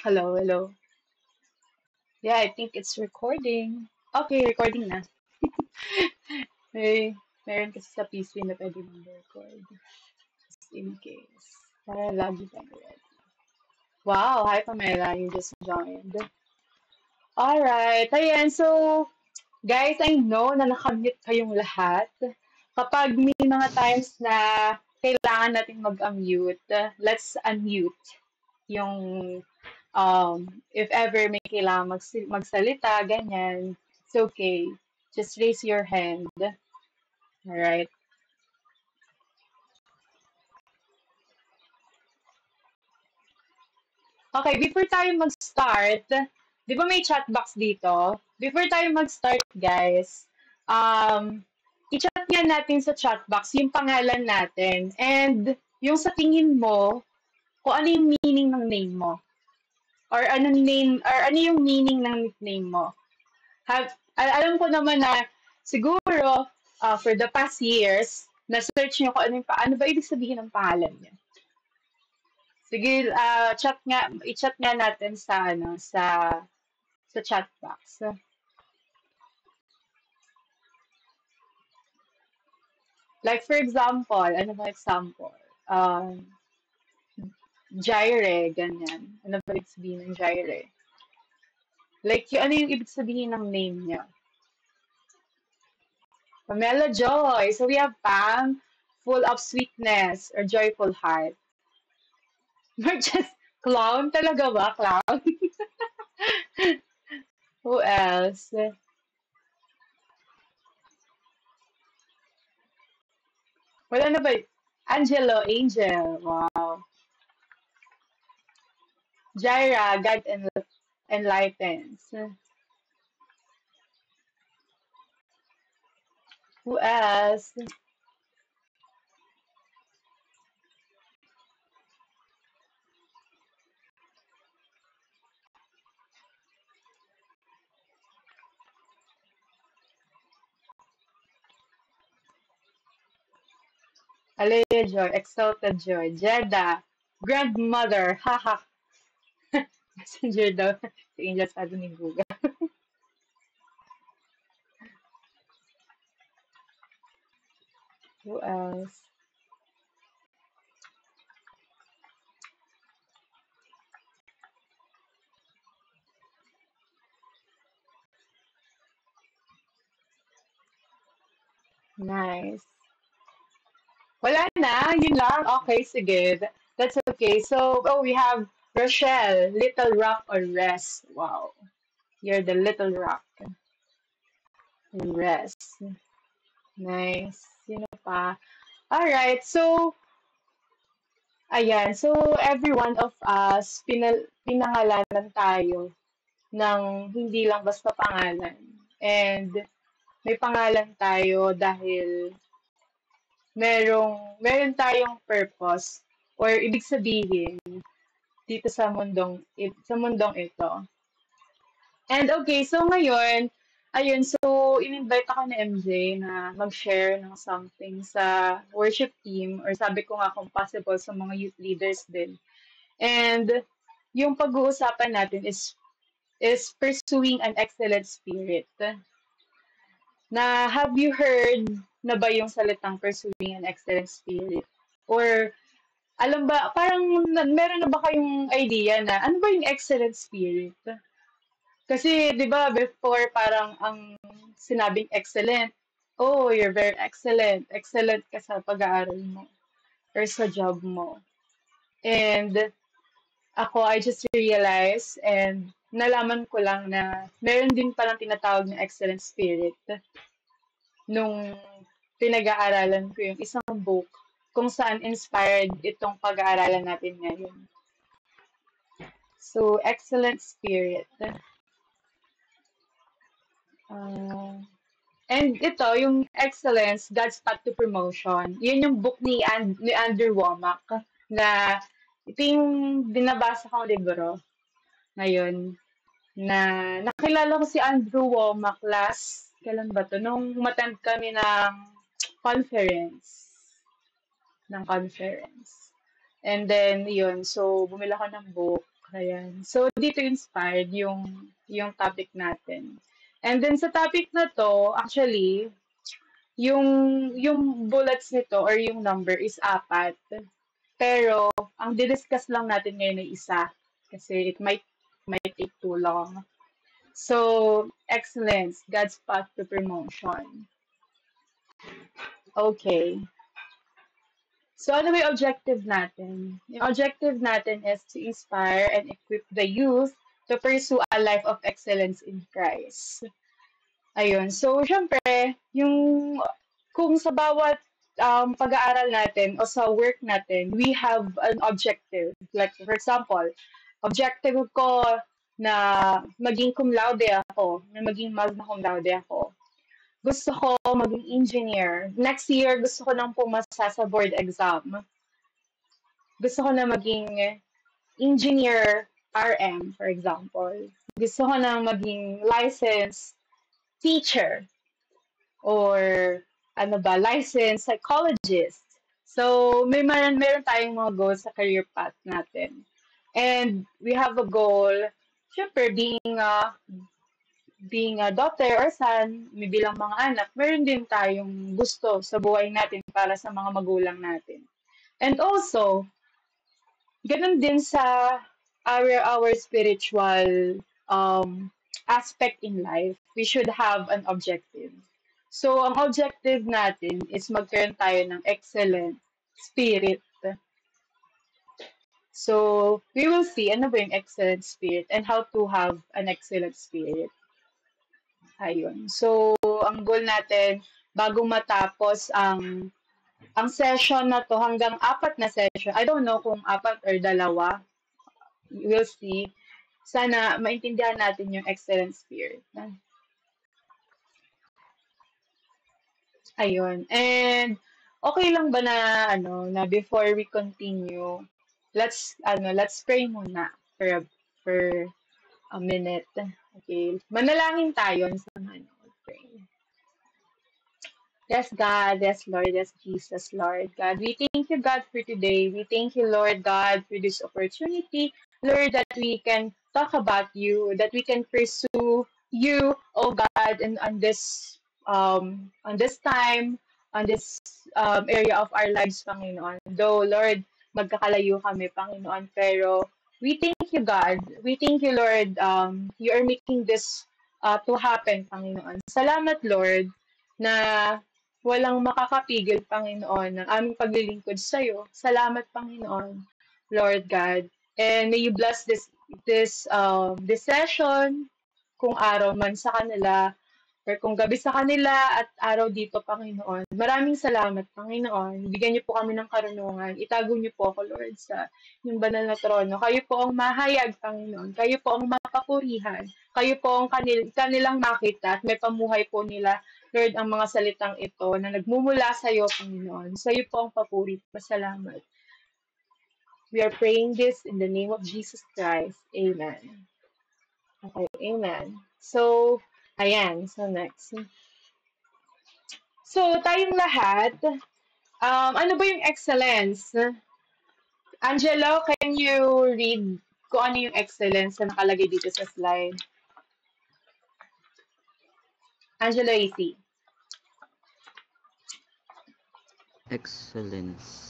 Hello, hello. Yeah, I think it's recording. Okay, recording na. May, meron kasi sa PC na pwede mag-record. Just in case. Para lagi tayo ready. Wow, hi Pamela, you just joined. Alright, ayan. So, guys, I know na nakamute kayong lahat. Kapag may mga times na kailangan nating mag-unmute, let's unmute yung if ever may kailangan magsalita, ganyan, it's okay. Just raise your hand. Alright. Okay, before tayo mag-start, di ba may chat box dito? Before tayo mag-start, guys, i-chat nga natin sa chat box yung pangalan natin and yung sa tingin mo, kung ano yung meaning ng name mo. Or ano yung meaning ng nickname mo. Alam ko naman na siguro for the past years, na-search nyo kung ano ba ibig sabihin ng pangalan niya. Sige, i-chat nga natin sa sa chat box. Like for example, ano ba example? Gyre, ganyan. Ano ba ibig sabihin ng gyre? Like, ano yung ibig sabihin ng name niya? Pamela Joy. So we have Pam, full of sweetness or joyful heart. We're just clown talaga ba? Clown? Who else? Wala na ba? Angelo, Angel. Wow. Jaira, God enlightens. Who else? Alea Joy, Exalted Joy. Jeddah, Grandmother. Haha. Messenger daw. Si Angel sabi ni Google. Who else? Nice. Wala na, yun lang. Okay, sige. That's okay. So, oh, we have Rochelle, Little Rock or Rest. Wow. You're the Little Rock. Rest. Nice. Sino pa? Alright, so, ayan. So, every one of us, pinangalanan tayo ng hindi lang basta pangalan. And, may pangalan tayo dahil meron tayong purpose or ibig sabihin dito sa mundong ito. And okay, so ngayon, ayun, so in-invite ako ni MJ na mag-share ng something sa worship team or sabi ko nga kung possible sa mga youth leaders din. And yung pag-uusapan natin is pursuing an excellent spirit. Na have you heard na ba yung salitang pursuing an excellent spirit? Or alam ba, parang meron na ba kayong idea na ano ba yung excellent spirit? Kasi, di ba, before parang ang sinabing excellent, oh, you're very excellent. Excellent ka sa pag-aaral mo or sa job mo. And ako, I just realized and nalaman ko lang na meron din palang tinatawag na excellent spirit nung pinag-aaralan ko yung isang book kung saan inspired itong pag-aaralan natin ngayon. So, excellent spirit. Uh, and ito, yung Excellence, God's Path to Promotion. Yun yung book ni Andrew Womack na ito yung binabasa kong libro ngayon na nakilala ko si Andrew Womack last, kailan ba to? Nung umattend kami conference, ng conference. And then, yun, so, bumila ko ng book. Ayan. So, dito inspired yung topic natin. And then sa topic na to, actually, yung yung bullets nito or yung number is apat. Pero ang didiscuss lang natin ngayon ay isa kasi it might take too long. So, excellence, God's path to promotion. Okay. So, ano ba yung objective natin? Yung objective natin is to inspire and equip the youth to pursue a life of excellence in Christ. Ayun. So, syempre, kung sa bawat pag-aaral natin o sa work natin, we have an objective. Like, for example, objective ko na maging cum laude ako, na maging magna cum laude ako. Gusto ko maging engineer. Next year, gusto ko nang pumasa sa board exam. Gusto ko na maging engineer RM, for example. Gusto ko na maging licensed teacher or licensed psychologist. So, meron tayong mga goals sa career path natin. And we have a goal, syempre, being a daughter or son, may bilang mga anak, meron din tayong gusto sa buhay natin para sa mga magulang natin. And also, ganun din sa our spiritual aspect in life, we should have an objective. So, ang objective natin is magkaroon tayo ng excellent spirit. So, we will see ano ba yung excellent spirit and how to have an excellent spirit. Ayun. So, ang goal natin, bago matapos ang session na to, hanggang 4 na session, I don't know kung 4 or 2, we'll see. Sana maintindihan natin yung excellent spirit. Ayun. And okay lang ba na before we continue, let's pray muna for a minute. Okay. Manalangin tayo sa pray. Yes, God. Yes, Lord. Yes, Jesus, Lord. God, we thank you, God, for today. We thank you, Lord God, for this opportunity, Lord, that we can talk about you, that we can pursue you, oh God, and on this time, on this area of our lives, Panginoon. Though, Lord, magkakalayo kami, Panginoon, pero we thank you, God. We thank you, Lord. You are making this to happen, Panginoon. Salamat, Lord, na walang makakapigil, Panginoon, ng aming paglilingkod sa iyo. Salamat, Panginoon, Lord God. And may you bless this session, kung araw man sa kanila, or kung gabi sa kanila at araw dito, Panginoon. Maraming salamat, Panginoon. Bigyan niyo po kami ng karunungan. Itago niyo po ako, Lord, sa yung banal na trono. Kayo po ang mahayag, Panginoon. Kayo po ang mapapurihan. Kayo po ang kanilang makita at may pamuhay po nila, Lord, ang mga salitang ito na nagmumula sa iyo, Panginoon. Sa iyo po ang papuri. Pasalamat. We are praying this in the name of Jesus Christ. Amen. Okay, amen. So, ayan. So, next. So, tayong lahat, ano ba yung excellence? Angelo, can you read kung ano yung excellence na nakalagay dito sa slide? Angelo AC. Excellence.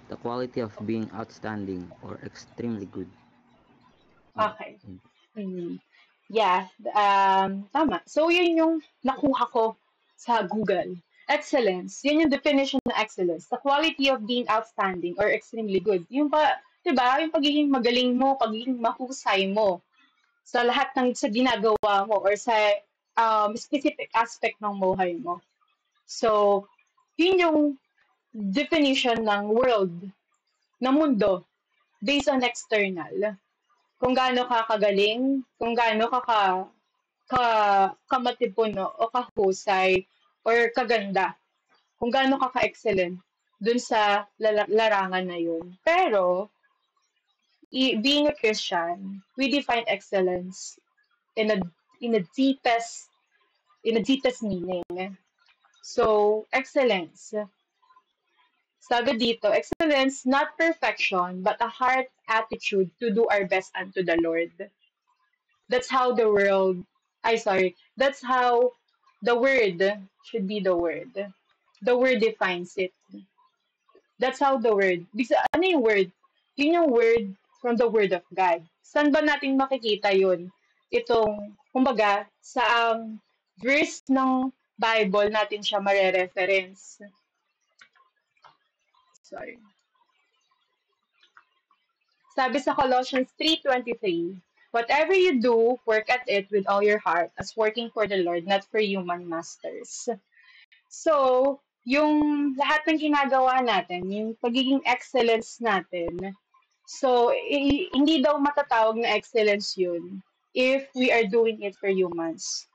The quality of being outstanding or extremely good. Okay. Yeah, tama. So, yun yung nakuha ko sa Google. Excellence. Yun yung definition ng excellence. The quality of being outstanding or extremely good. Yung diba? Yung pagiging magaling mo, pagiging mahusay mo sa lahat ng sa ginagawa mo or sa specific aspect ng buhay mo. So, yun yung definition ng world, ng mundo, based on external. Kung gaano ka kagaling, kung gaano kamatipuno o kahusay or kaganda, kung gaano ka-excellent dun sa larangan na yun. Pero, being a Christian, we define excellence in a deepest meaning. So, excellence Sabi dito, excellence, not perfection, but a heart attitude to do our best unto the Lord. That's how the world, that's how the word should be the word. The word defines it. That's how the word, because ano yung word? Yun yung word from the word of God. Saan ba natin makikita yun? Itong, kumbaga, sa verse ng Bible natin siya mare-reference. Sorry. Sabi sa Colossians 3:23, whatever you do, work at it with all your heart, as working for the Lord, not for human masters. So, yung lahat ng ginagawa natin, yung pagiging excellence natin, so, hindi daw matatawag na excellence yun if we are doing it for humans.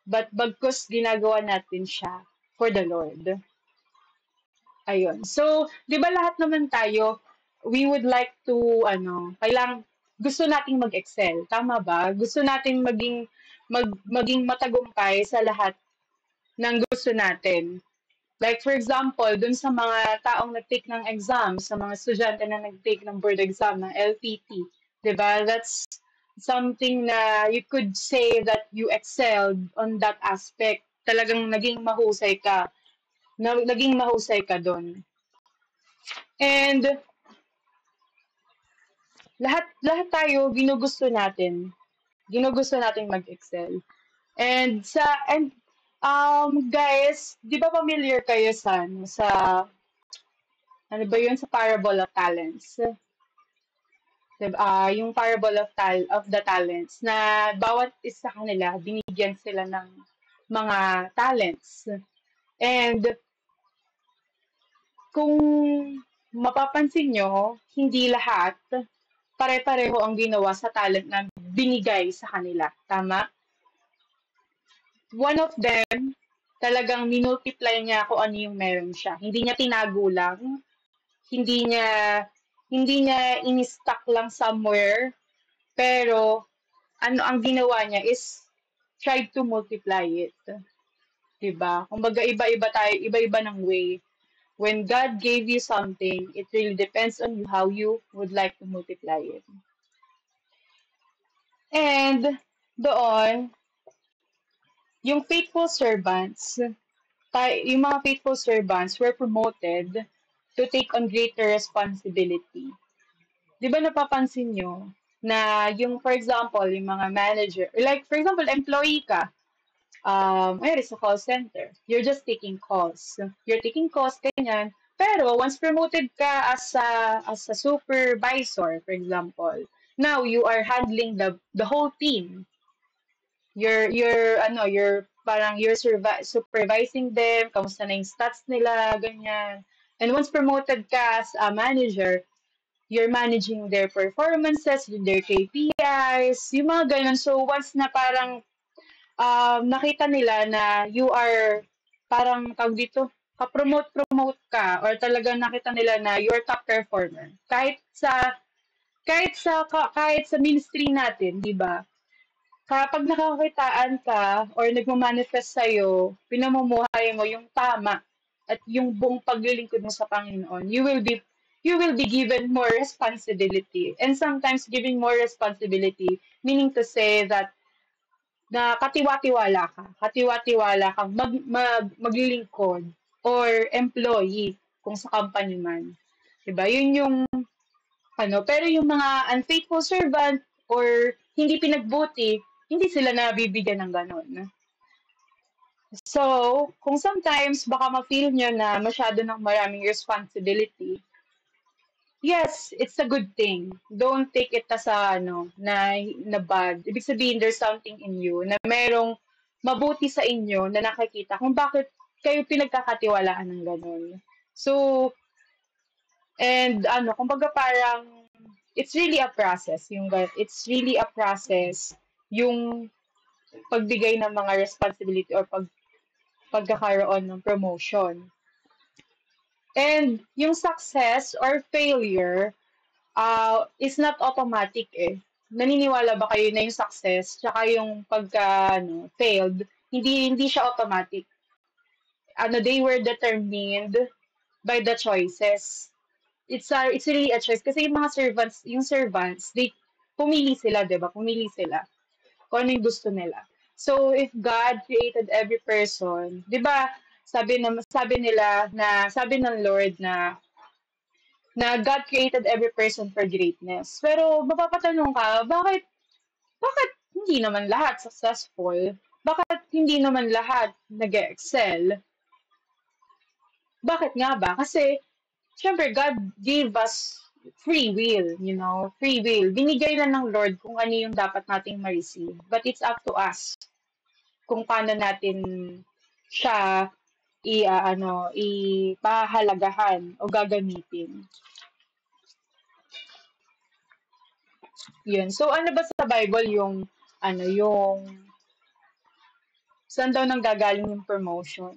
But bagkus ginagawa natin siya for the Lord. Ayun. So, 'di ba lahat naman tayo, we would like to gusto nating mag-excel, tama ba? Gusto nating maging matagumpay sa lahat ng gusto natin. Like for example, dun sa mga taong nag-take ng exam, sa mga estudyante na nag-take ng board exam ng LPT, 'di ba? That's something na you could say that you excelled on that aspect. Talagang naging mahusay ka doon. And lahat tayo ginugusto natin mag-excel. And guys, 'di ba familiar kayo sa ano ba 'yun sa parable of talents? Diba, yung parable of the talents na bawat isa kanila binigyan sila ng mga talents. And kung mapapansin nyo, hindi lahat pare-pareho ang ginawa sa talent na binigay sa kanila. Tama? One of them, talagang minultiply niya kung ano yung meron siya. Hindi niya tinago lang. Hindi niya in-stack lang somewhere. Pero, ano ang ginawa niya is try to multiply it. Diba? Kumbaga, iba-iba ng way. When God gave you something, it really depends on you how you would like to multiply it. And doon, yung mga faithful servants were promoted to take on greater responsibility. Di ba napapansin nyo na yung, for example, yung mga manager, like, for example, employee ka, sa call center, you're just taking calls. You're taking calls, ganyan. Pero once promoted ka as a supervisor, for example, now you are handling the whole team. You're supervising them, kamusta na yung stats nila, ganyan. And once promoted ka as a manager, you're managing their performances, their KPIs, yung mga ganun. So once na parang nakita nila na you are parang tawag dito, ka-promote ka or talagang nakita nila na you are top performer. Kahit sa ministry natin, 'di ba? Kapag nakakakitaan ka or nagmo-manifest sa'yo, pinamumuhay mo yung tama at yung buong paglilingkod mo sa Panginoon, you will be given more responsibility. And sometimes giving more responsibility, meaning to say that na katiwa-tiwala kang maglilingkod or employee kung sa company man. 'Di ba? Yun yung pero yung mga unfaithful servant or hindi pinagbuti, hindi sila nabibigyan ng ganun. So, kung sometimes baka ma-feel nyo na masyado ng maraming responsibility, yes, it's a good thing. Don't take it as na bad. Ibig sabihin, there's something in you na merong mabuti sa inyo na nakikita kung bakit kayo pinagkakatiwalaan ng ganun. So, and kumbaga parang, it's really a process. It's really a process yung pagbigay ng mga responsibility or pagkakaroon ng promotion. And yung success or failure is not automatic eh. Naniniwala ba kayo na yung success tsaka yung failed, hindi siya automatic. they were determined by the choices. It's really a choice kasi yung servants, pumili sila, 'di ba? Pumili sila kung ano yung gusto nila. So if God created every person, 'di ba? Sabi ng Lord na God created every person for greatness. Pero mapapatanong ka, bakit hindi naman lahat successful? Bakit hindi naman lahat nag-excel? Bakit nga ba? Kasi syempre, God gave us free will, free will. Binigay na ng Lord kung ano yung dapat nating ma-receive. But it's up to us kung paano natin siya ipahalagahan o gagamitin. Yun. So, ano ba sa Bible yung saan daw nang gagaling yung promotion?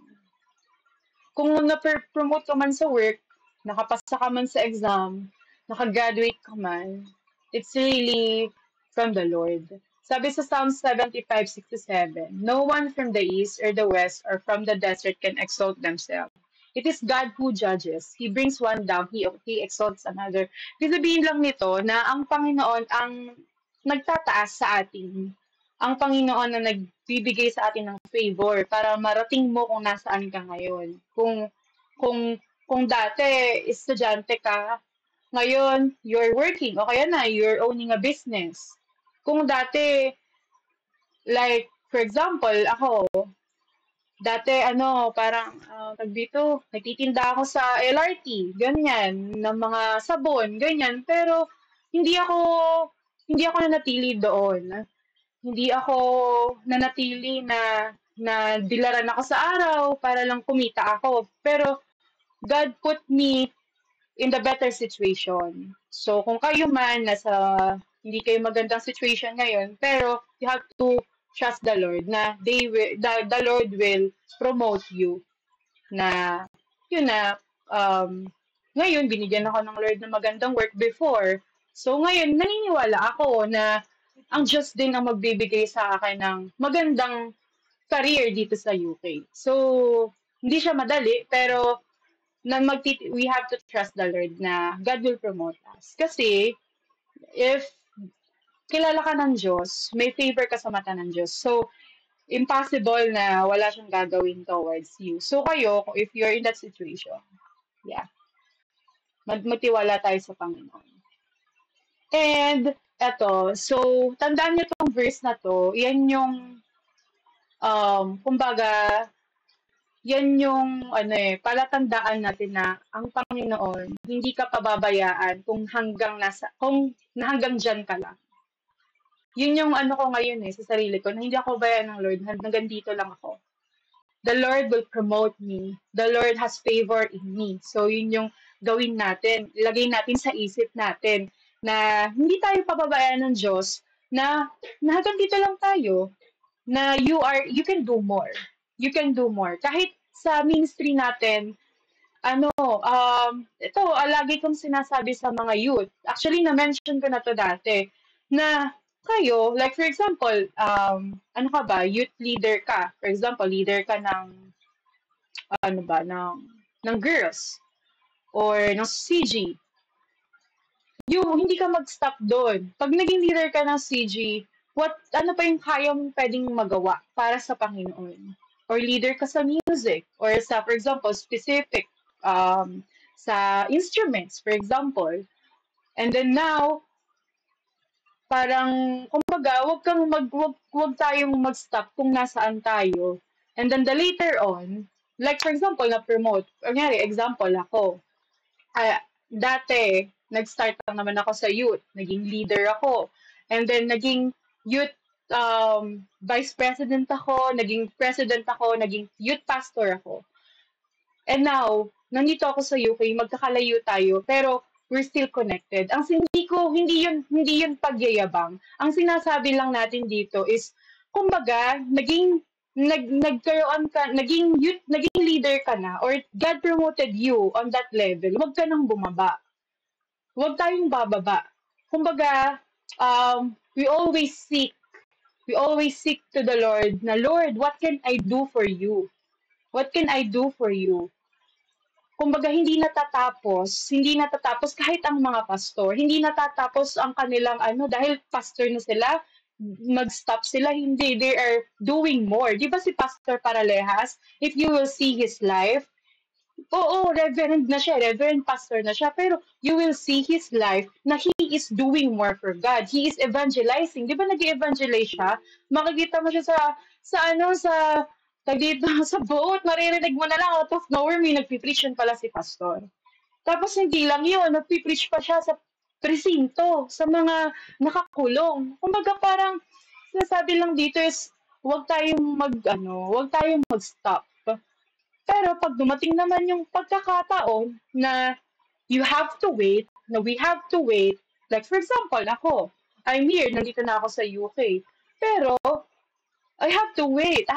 Kung na-promote ka man sa work, nakapasa ka man sa exam, nakagraduate ka man, it's really from the Lord. Sabi sa Psalm 75:67, no one from the east or the west or from the desert can exalt themselves. It is God who judges. He brings one down, he exalts another. Ibig sabihin lang nito na ang Panginoon ang nagtataas sa atin. Ang Panginoon na nagbibigay sa atin ng favor para marating mo kung nasaan ka ngayon. Kung dati estudyante ka, ngayon you're working o kaya na you're owning a business. Kung dati, like for example, ako dati parang dito, nagtitinda ako sa LRT, ganyan, ng mga sabon, ganyan, pero hindi ako hindi ako nanatili doon. Hindi ako nanatili na dilaran ako sa araw para lang kumita ako. Pero God put me in the better situation. So kung kayo man hindi kayo magandang situation ngayon, pero you have to trust the Lord na the Lord will promote you na yun na ngayon binigyan ako ng Lord ng magandang work before. So ngayon naniniwala ako na ang Diyos din ang magbibigay sa akin ng magandang career dito sa UK. So, hindi siya madali, pero we have to trust the Lord na God will promote us. Kasi, if kilala ka ng Diyos, may favor ka sa mata ng Diyos. So, impossible na wala siyang gagawin towards you. So, if you're in that situation, yeah, magtiwala tayo sa Panginoon. And, so, tandaan niyo tong verse na to, yan yung, kumbaga, yan yung, palatandaan natin na ang Panginoon, hindi ka pababayaan kung hanggang dyan ka lang. Yun yung ko ngayon sa sarili ko, na hindi ako bayaan ng Lord, hanggang dito lang ako. The Lord will promote me. The Lord has favor in me. So, yun yung gawin natin. Ilagay natin sa isip natin na hindi tayo pababayaan ng Diyos na hanggang dito lang tayo, na you can do more. You can do more. Kahit sa ministry natin, ito, lagi kong sinasabi sa mga youth. Actually, na-mention ko na to dati, na kayo, like for example, youth leader ka. For example, leader ka ng girls or ng CG. Hindi ka mag-stop doon. Pag naging leader ka ng CG, ano pa yung kaya mong pwedeng magawa para sa Panginoon? Or leader ka sa music, or for example, specific sa instruments, for example. And then now, parang, kumbaga, wag tayong mag-stop kung nasaan tayo. And then the later on, like for example, na-promote. Kunyari, example ako. Dati, nag-start lang naman ako sa youth. Naging leader ako. And then, naging youth vice president ako, naging president ako, naging youth pastor ako. And now, nandito ako sa UK, magkakalayo tayo, pero we're still connected. Hindi yun pagyayabang. Ang sinasabi lang natin dito is, kumbaga, naging leader ka na, or God promoted you on that level, huwag ka nang bumaba. Huwag tayong bababa. Kumbaga, we always seek to the Lord na, Lord, what can I do for you? What can I do for you? Kumbaga hindi natatapos kahit ang mga pastor, hindi natatapos ang kanilang ano, dahil pastor na sila, mag-stop sila, hindi, they are doing more. Di ba si Pastor Paralejas, if you will see his life, oo, reverend na siya, reverend pastor na siya, pero you will see his life na he is doing more for God. He is evangelizing. Di ba nag-evangelize siya? Makikita mo siya sa dito, sa boat, maririnig mo na lang out of nowhere, may nagpipreach yun pala si pastor. Tapos hindi lang yun, nagpipreach pa siya sa presinto, sa mga nakakulong. Kumbaga parang, sinasabi lang dito is, huwag tayong mag-stop. Pero pag dumating naman yung pagkakataon na you have to wait, na we have to wait, like for example, ako, I'm here, nandito na ako sa UK. Pero, I have to wait.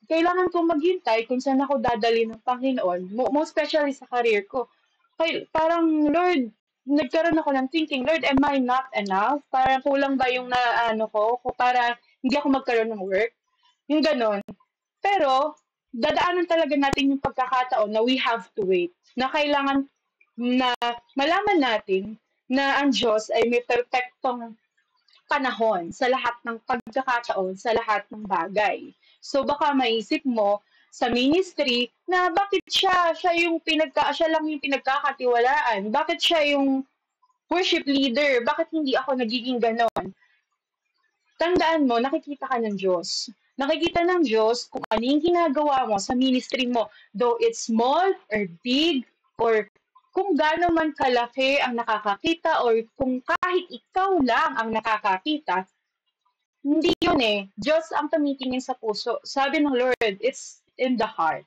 Kailangan kong maghintay kung saan ako dadali ng Panginoon, most especially sa career ko. Parang, Lord, nagkaroon ako ng thinking, Lord, am I not enough? Parang kulang ba yung naano ko para hindi ako magkaroon ng work? Yung ganon. Pero, dadaanan talaga natin yung pagkakataon na we have to wait. Na kailangan na malaman natin na ang Diyos ay may perpektong panahon sa lahat ng pagkakataon, sa lahat ng bagay. So baka maisip mo sa ministry na bakit siya lang yung pinagkakatiwalaan, bakit siya yung worship leader, bakit hindi ako nagiging ganon? Tandaan mo, nakikita ka ng Diyos. Nakikita ng Diyos kung ano yung ginagawa mo sa ministry mo. Though it's small or big or kung gaano man kalaki ang nakakakita or kung kahit ikaw lang ang nakakakita, hindi yun eh. Diyos ang tumitingin sa puso. Sabi ng Lord, it's in the heart.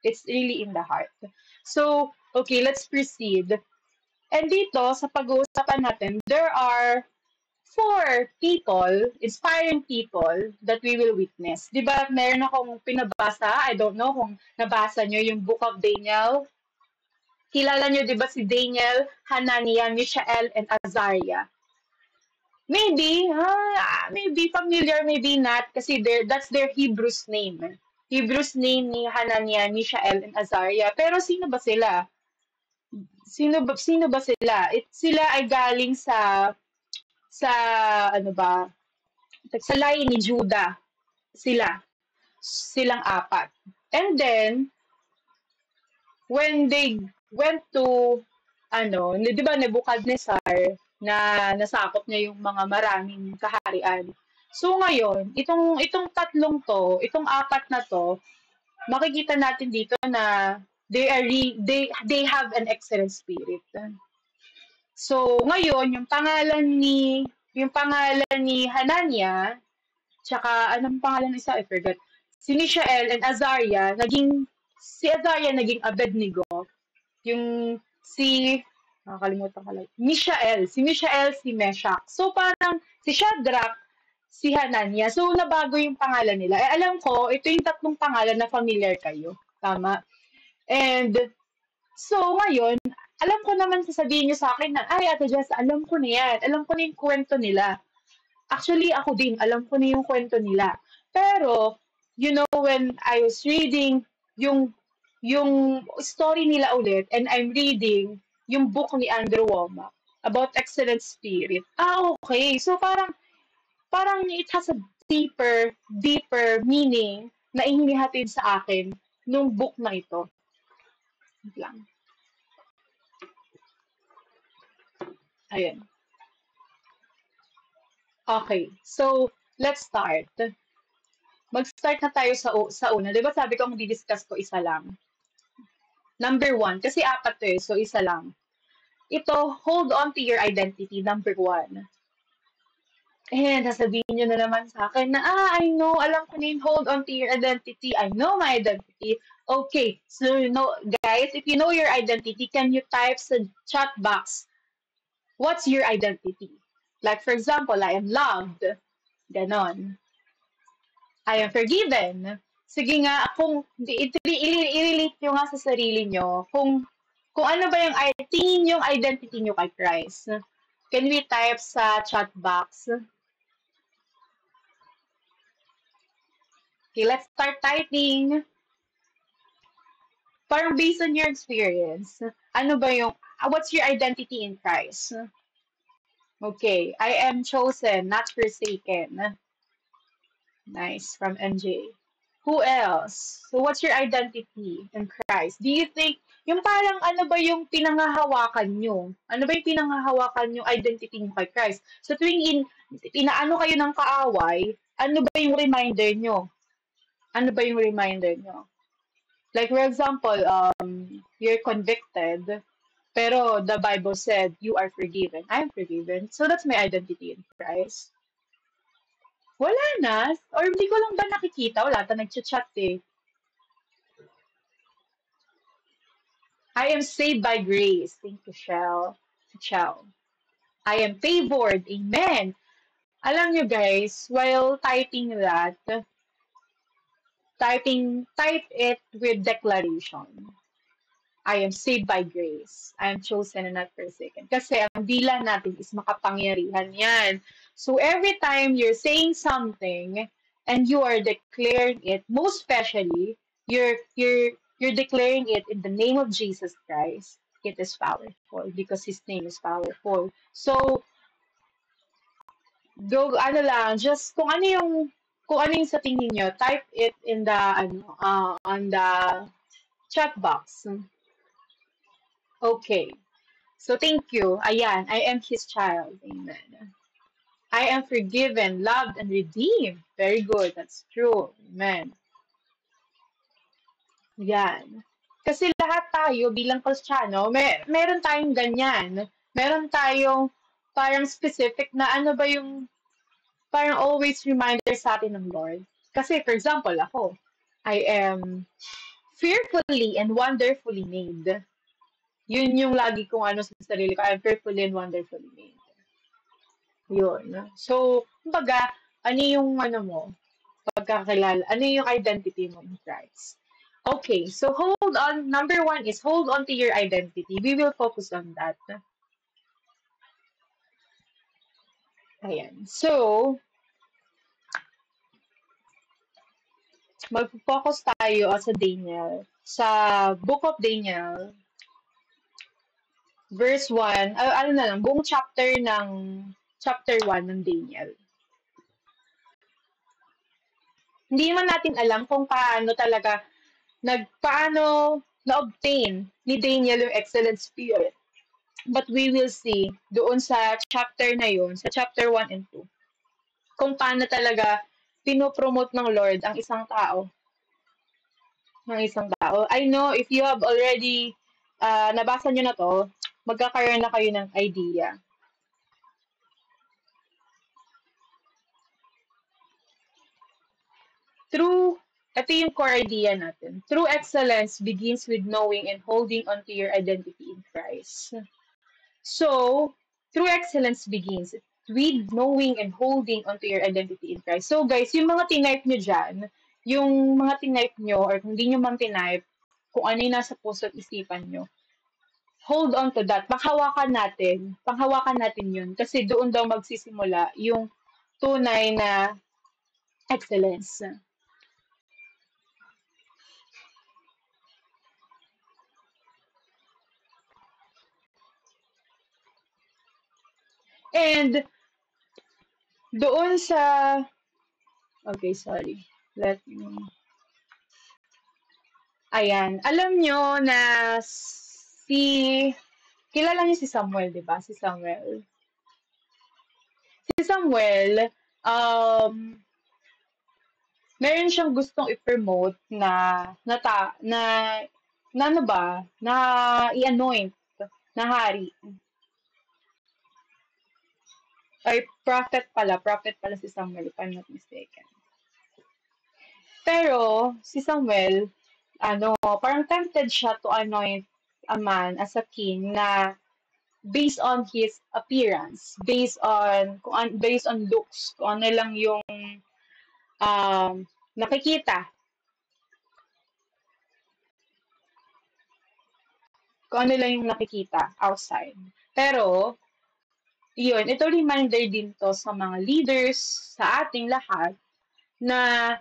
It's really in the heart. So, okay, let's proceed. And dito, sa pag-uusapan natin, there are 4 people, inspiring people that we will witness. Di ba, meron akong pinabasa, I don't know kung nabasa nyo yung Book of Daniel. Kilala nyo, di ba, si Daniel, Hananiah, Mishael, and Azariah. Maybe familiar, maybe not, kasi that's their Hebrew's name. Hebrew's name ni Hananiah, Mishael, and Azariah. Pero sino ba sila? Sino ba sila? Sila ay galing sa ano ba? Sa line ni Judah. Silang 4. And then, when they went to, di ba, Nebuchadnezzar, na nasakop niya yung mga maraming kaharian. So ngayon, itong tatlong to, itong 4 na to, makikita natin dito na they have an excellent spirit. So ngayon, yung pangalan ni Hananiah, tsaka anong pangalan ng isa, I forgot. Si Mishael and Azariah, si Azariah naging Abednego. Nakakalimutan ko lang. Si Mishael, si Meshach. So parang si Shadrach, si Hananiah. So nabago yung pangalan nila. Alam ko, ito yung 3 pangalan na familiar kayo. Tama. And so ngayon, alam ko naman sasabihin niyo sa akin na, ay, Ate Jess, alam ko na yan. Alam ko na yung kwento nila. Actually, ako din, alam ko na yung kwento nila. Pero, when I was reading yung story nila ulit, and I'm reading yung book ni Andrew Wommack about excellent spirit. Okay. So, parang it has a deeper meaning na inihatid sa akin nung book na ito. Lang. Ayan. Okay. So, let's start. Mag-start na tayo sa una. Diba sabi ko, ang di-discuss ko isa lang. Number 1. Kasi 4 to eh, so isa lang. Ito, hold on to your identity. Number 1. And sasabihin nyo na naman sa akin na, I know, alam ko na yung hold on to your identity. I know my identity. Okay, so guys, if you know your identity, can you type sa chat box, what's your identity? Like, for example, I am loved. Ganon. I am forgiven. Sige nga, kung i-relate nyo nga sa sarili nyo, kung ano ba yung tingin yung identity nyo kay Christ. Can we type sa chat box? Okay, let's start typing. Parang based on your experience, ano ba yung, what's your identity in Christ? Okay, I am chosen, not forsaken. Nice, from MJ. Who else? So what's your identity in Christ? Do you think, yung parang ano ba yung pinangahawakan nyo? Ano ba yung pinangahawakan yung identity nyo kay Christ? So tuwing inaano kayo ng kaaway, ano ba yung reminder nyo? Ano ba yung reminder nyo? Like for example, you're convicted, pero the Bible said, you are forgiven. I am forgiven. So that's my identity in Christ. Wala na. Or hindi ko lang ba nakikita? Wala ta nagchat-chat eh. I am saved by grace. Thank you, Shell. I am favored. Amen. Alam nyo guys, while typing that, type it with declaration. I am saved by grace. I am chosen and not forsaken. Kasi ang dila natin is makapangyarihan yan. So every time you're saying something and you are declaring it, most especially, you're declaring it in the name of Jesus Christ, it is powerful because His name is powerful. So, ano lang, just kung ano yung sa tingin nyo, type it in the, on the chat box. Okay. So thank you. Ayan, I am His child. Amen. I am forgiven, loved, and redeemed. Very good. That's true. Amen. Yan. Kasi lahat tayo bilang Kristiyano, meron tayong ganyan. Meron tayong parang specific na ano ba yung parang always reminder sa atin ng Lord. Kasi for example, ako, I am fearfully and wonderfully made. Yun yung lagi kong ano sa sarili ko, I'm fearfully and wonderfully made. Yun. So, kumbaga, ano yung ano mo, pagkakilala, ano yung identity mo in Christ. Okay, so hold on. Number 1 is hold on to your identity. We will focus on that. Ayan. So, mag-focus tayo sa Daniel. Sa Book of Daniel, verse 1, ano na lang, buong chapter 1 ng Daniel. Hindi naman natin alam kung paano talaga paano na-obtain ni Daniel yung excellent spirit. But we will see doon sa chapter na yun, sa chapter 1 and 2, kung paano talaga pinopromote ng Lord ang isang tao. I know if you have already nabasa nyo na to, magkakaroon na kayo ng idea. Ito yung core idea natin. True excellence begins with knowing and holding on to your identity in Christ. So, true excellence begins with knowing and holding on to your identity in Christ. So guys, yung mga tinype nyo dyan, yung mga tinype nyo, or kung hindi nyo man tinype, kung ano yung nasa puso at isipan nyo, hold on to that. Panghawakan natin yun. Kasi doon daw magsisimula yung tunay na excellence. And doon sa okay, sorry. Ayan. Alam nyo na kilala niyo si Samuel, di ba? Si Samuel, meron siyang gustong i-promote na ano ba? Na i-anoint na hari. Ay, prophet pala si Samuel, if I'm not mistaken. Pero, si Samuel, parang tempted siya to anoint a man as a king na based on his appearance, based on looks, kung ano lang yung nakikita. Kung ano lang yung nakikita outside. Pero, ito reminder din to sa mga leaders, sa ating lahat, na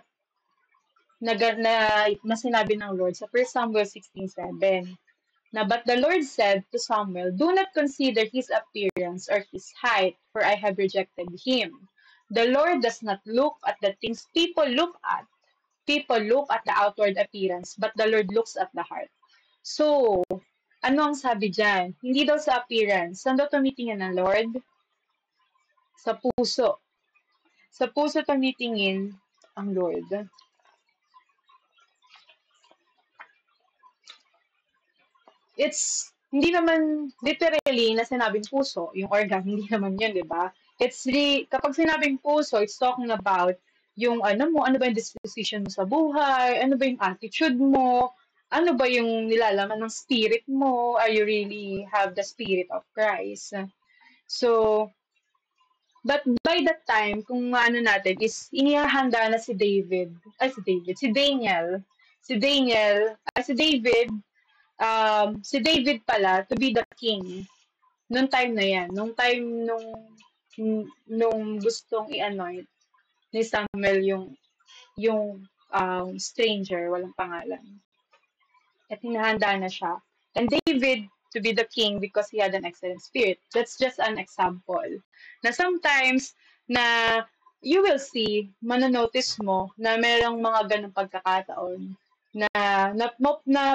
na sinabi ng Lord sa 1 Samuel 16:7. Na, but the Lord said to Samuel, do not consider his appearance or his height, for I have rejected him. The Lord does not look at the things people look at. People look at the outward appearance, but the Lord looks at the heart. So, ano ang sabi dyan? Hindi daw sa appearance. Saan daw tumitingin ng Lord? Sa puso. Sa puso tumitingin ang Lord. It's hindi naman literally na sinabing puso, yung organ, hindi naman yun, di ba? It's really, kapag sinabing puso, it's talking about yung ano ba yung disposition mo sa buhay, ano ba yung attitude mo, ano ba yung nilalaman ng spirit mo, are you really have the spirit of Christ? So, but by that time, kung ano natin, is inihahanda na si Daniel. Si David pala to be the king nung time na yan, nung gustong i-anoint ni Samuel yung stranger, walang pangalan. At hinahanda na siya. And David to be the king because he had an excellent spirit. That's just an example. Na sometimes na you will see, manonotice mo na merong mga ganong pagkakataon na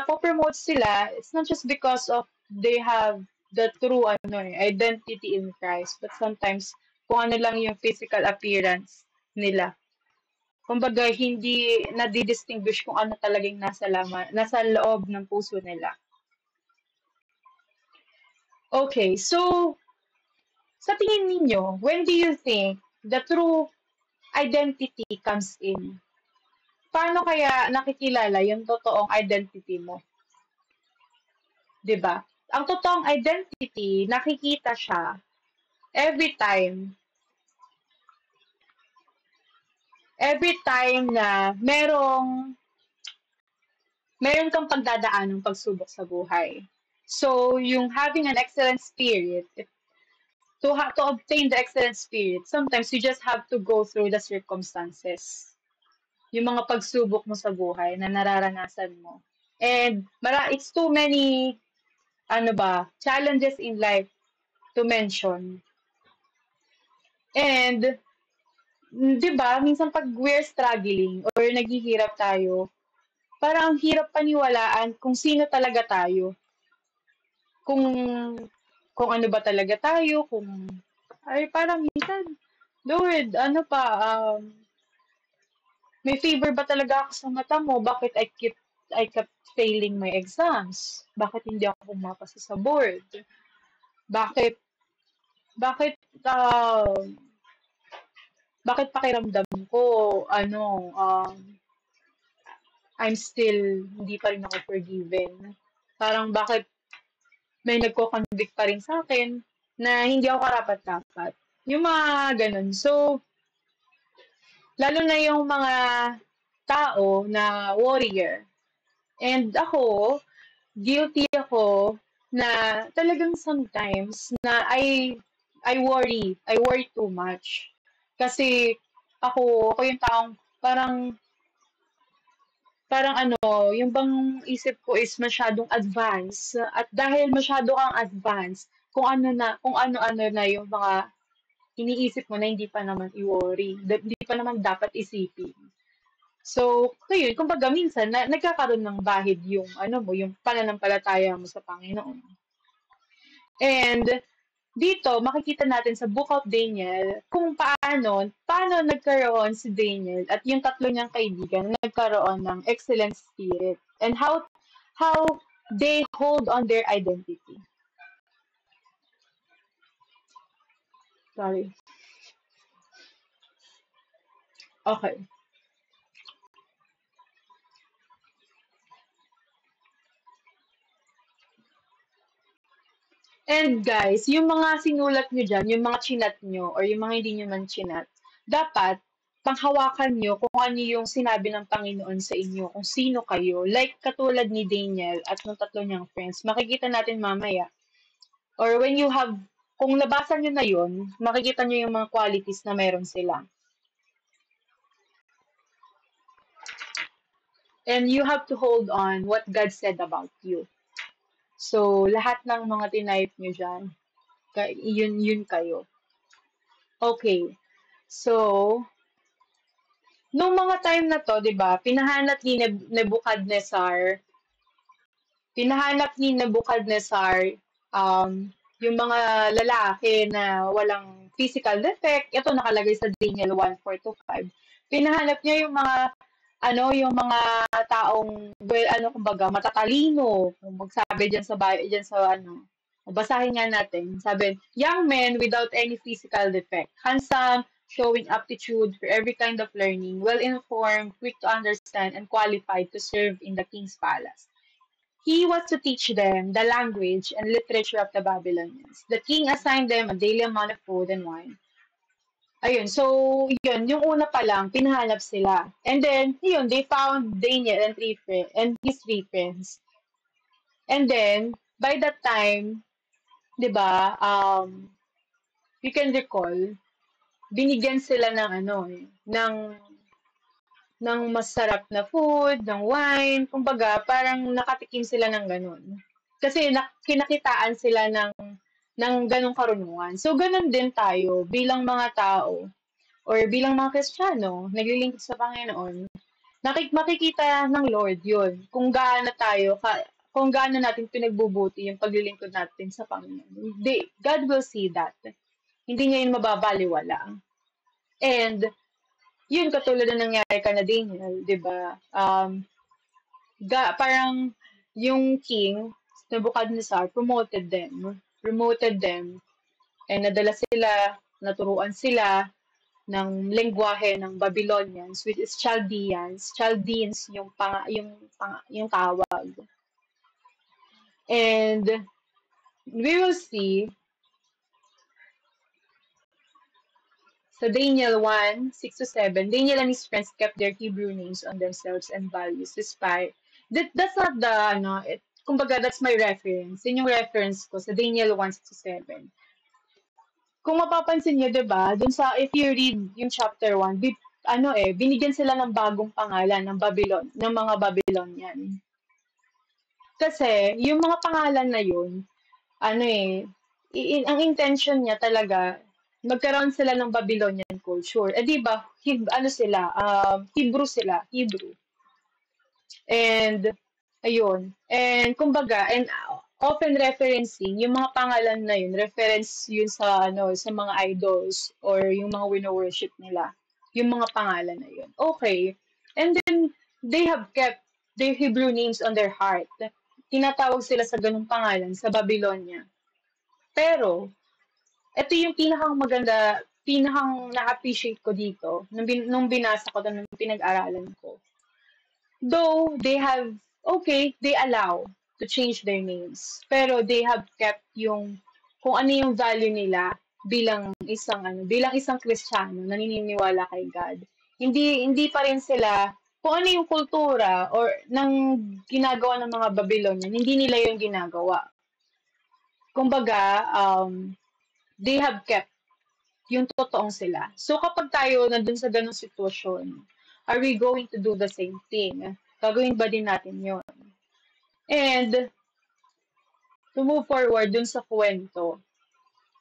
po-promote sila. It's not just because of they have the true identity in Christ, but sometimes kung ano lang yung physical appearance nila. Kumbaga, hindi na-distinguish kung ano talagang nasa loob ng puso nila. Okay, so, sa tingin ninyo, when do you think the true identity comes in? Paano kaya nakikilala yung totoong identity mo? 'Di ba? Ang totoong identity, nakikita siya every time na meron kang pagdadaan ng pagsubok sa buhay. So, yung having an excellent spirit, to obtain the excellent spirit, sometimes you just have to go through the circumstances. Yung mga pagsubok mo sa buhay na nararanasan mo. And it's too many challenges in life to mention. And 'di ba, minsan pag we're struggling or naghihirap tayo, parang ang hirap paniwalaan kung sino talaga tayo. Kung ano ba talaga tayo, parang minsan, Lord, may favor ba talaga ako sa mata mo? Bakit I kept failing my exams? Bakit hindi ako pumapasa sa board? Bakit bakit uh, bakit pakiramdam ko I'm still hindi pa rin ako forgiven? Parang bakit may nagko-convict pa rin sa akin na hindi ako karapat-dapat? Yung mga ganun. So, lalo na yung mga tao na warrior. And ako, guilty ako na talagang sometimes na I worry too much. Kasi ako yung taong parang yung bang isip ko is masyadong advanced. At dahil masyado kang advanced, kung ano-ano na yung mga iniisip mo na hindi pa naman i-worry, hindi pa naman dapat isipin. So, ngayon, kumbaga minsan nagkakaroon ng bahid yung yung pananampalataya mo sa Panginoon. And dito makikita natin sa Book of Daniel kung paano nagkaroon si Daniel at yung tatlo niyang kaibigan nagkaroon ng excellent spirit and how they hold on their identity. Sorry. Okay. And guys, yung mga sinulat nyo dyan, yung mga chinat nyo, or yung mga hindi nyo man chinat, dapat panghawakan nyo kung ano yung sinabi ng Panginoon sa inyo, kung sino kayo. Like katulad ni Daniel at ng tatlo niyang friends. Makikita natin mamaya. Or when you have, kung nabasa nyo na yun, makikita nyo yung mga qualities na meron sila. And you have to hold on what God said about you. So, lahat ng mga tinype nyo dyan, yun kayo. Okay. So, nung mga time na to, 'di ba, pinahanap ni Nebuchadnezzar yung mga lalaki na walang physical defect. Ito nakalagay sa Daniel 1:4-5. Pinahanap niya yung mga taong kumbaga matatalino. Kung magsabi diyan sa basahin nga natin. Sabi, young men without any physical defect, handsome, showing aptitude for every kind of learning, well-informed, quick to understand, and qualified to serve in the king's palace. He was to teach them the language and literature of the Babylonians. The king assigned them a daily amount of food and wine. Ayun, so, yun, yung una pa lang, pinahanap sila. And then, yun, they found Daniel and his three friends. And then, by that time, di ba, you can recall, binigyan sila ng masarap na food, ng wine, kumbaga, parang nakatikim sila ng ganun. Kasi kinakitaan sila ng ganung karunungan. So, ganun din tayo bilang mga tao or bilang mga Kristiyano, naglilingkod sa Panginoon. Makikita ng Lord yun, kung gaano natin pinagbubuti yung paglilingkod natin sa Panginoon. God will see that. Hindi niya yun mababaliwala. And, yun, katulad na nangyari ka na Daniel, di ba? Parang yung king, Nebuchadnezzar, promoted them, and naturuan sila ng lengguwahe ng Babylonians, which is Chaldeans. Chaldeans yung tawag. And we will see sa Daniel 1:6-7, Daniel and his friends kept their Hebrew names on themselves and values despite. That's not kumbaga that's my reference. Yun yung reference ko sa Daniel 1:6-7. Kung mapapansin niyo, 'di ba, if you read yung chapter 1, binigyan sila ng bagong pangalan ng mga Babylonian. Kasi yung mga pangalan na yun, ang intention niya talaga, magkaroon sila ng Babylonian culture. Di ba, Hebrew sila, Hebrew. And, ayun. And, kumbaga, often referencing, yung mga pangalan na yun, reference yun sa mga idols or yung mga wino-worship nila. Yung mga pangalan na yun. Okay. And then, they have kept their Hebrew names on their heart. Tinatawag sila sa ganung pangalan sa Babylonia. Pero, ito yung pinakang na-appreciate ko dito, nung binasa ko, nung pinag-aralan ko. Though, they allow to change their names. Pero they have kept kung ano yung value nila bilang isang Kristiyano na naniniwala kay God. Hindi pa rin sila, kung ano yung kultura or ng ginagawa ng mga Babylonian, hindi nila yung ginagawa. Kumbaga, they have kept yung totoong sila. So, kapag tayo nandun sa ganung sitwasyon, are we going to do the same thing? Gagawin ba din natin yon? And, to move forward dun sa kwento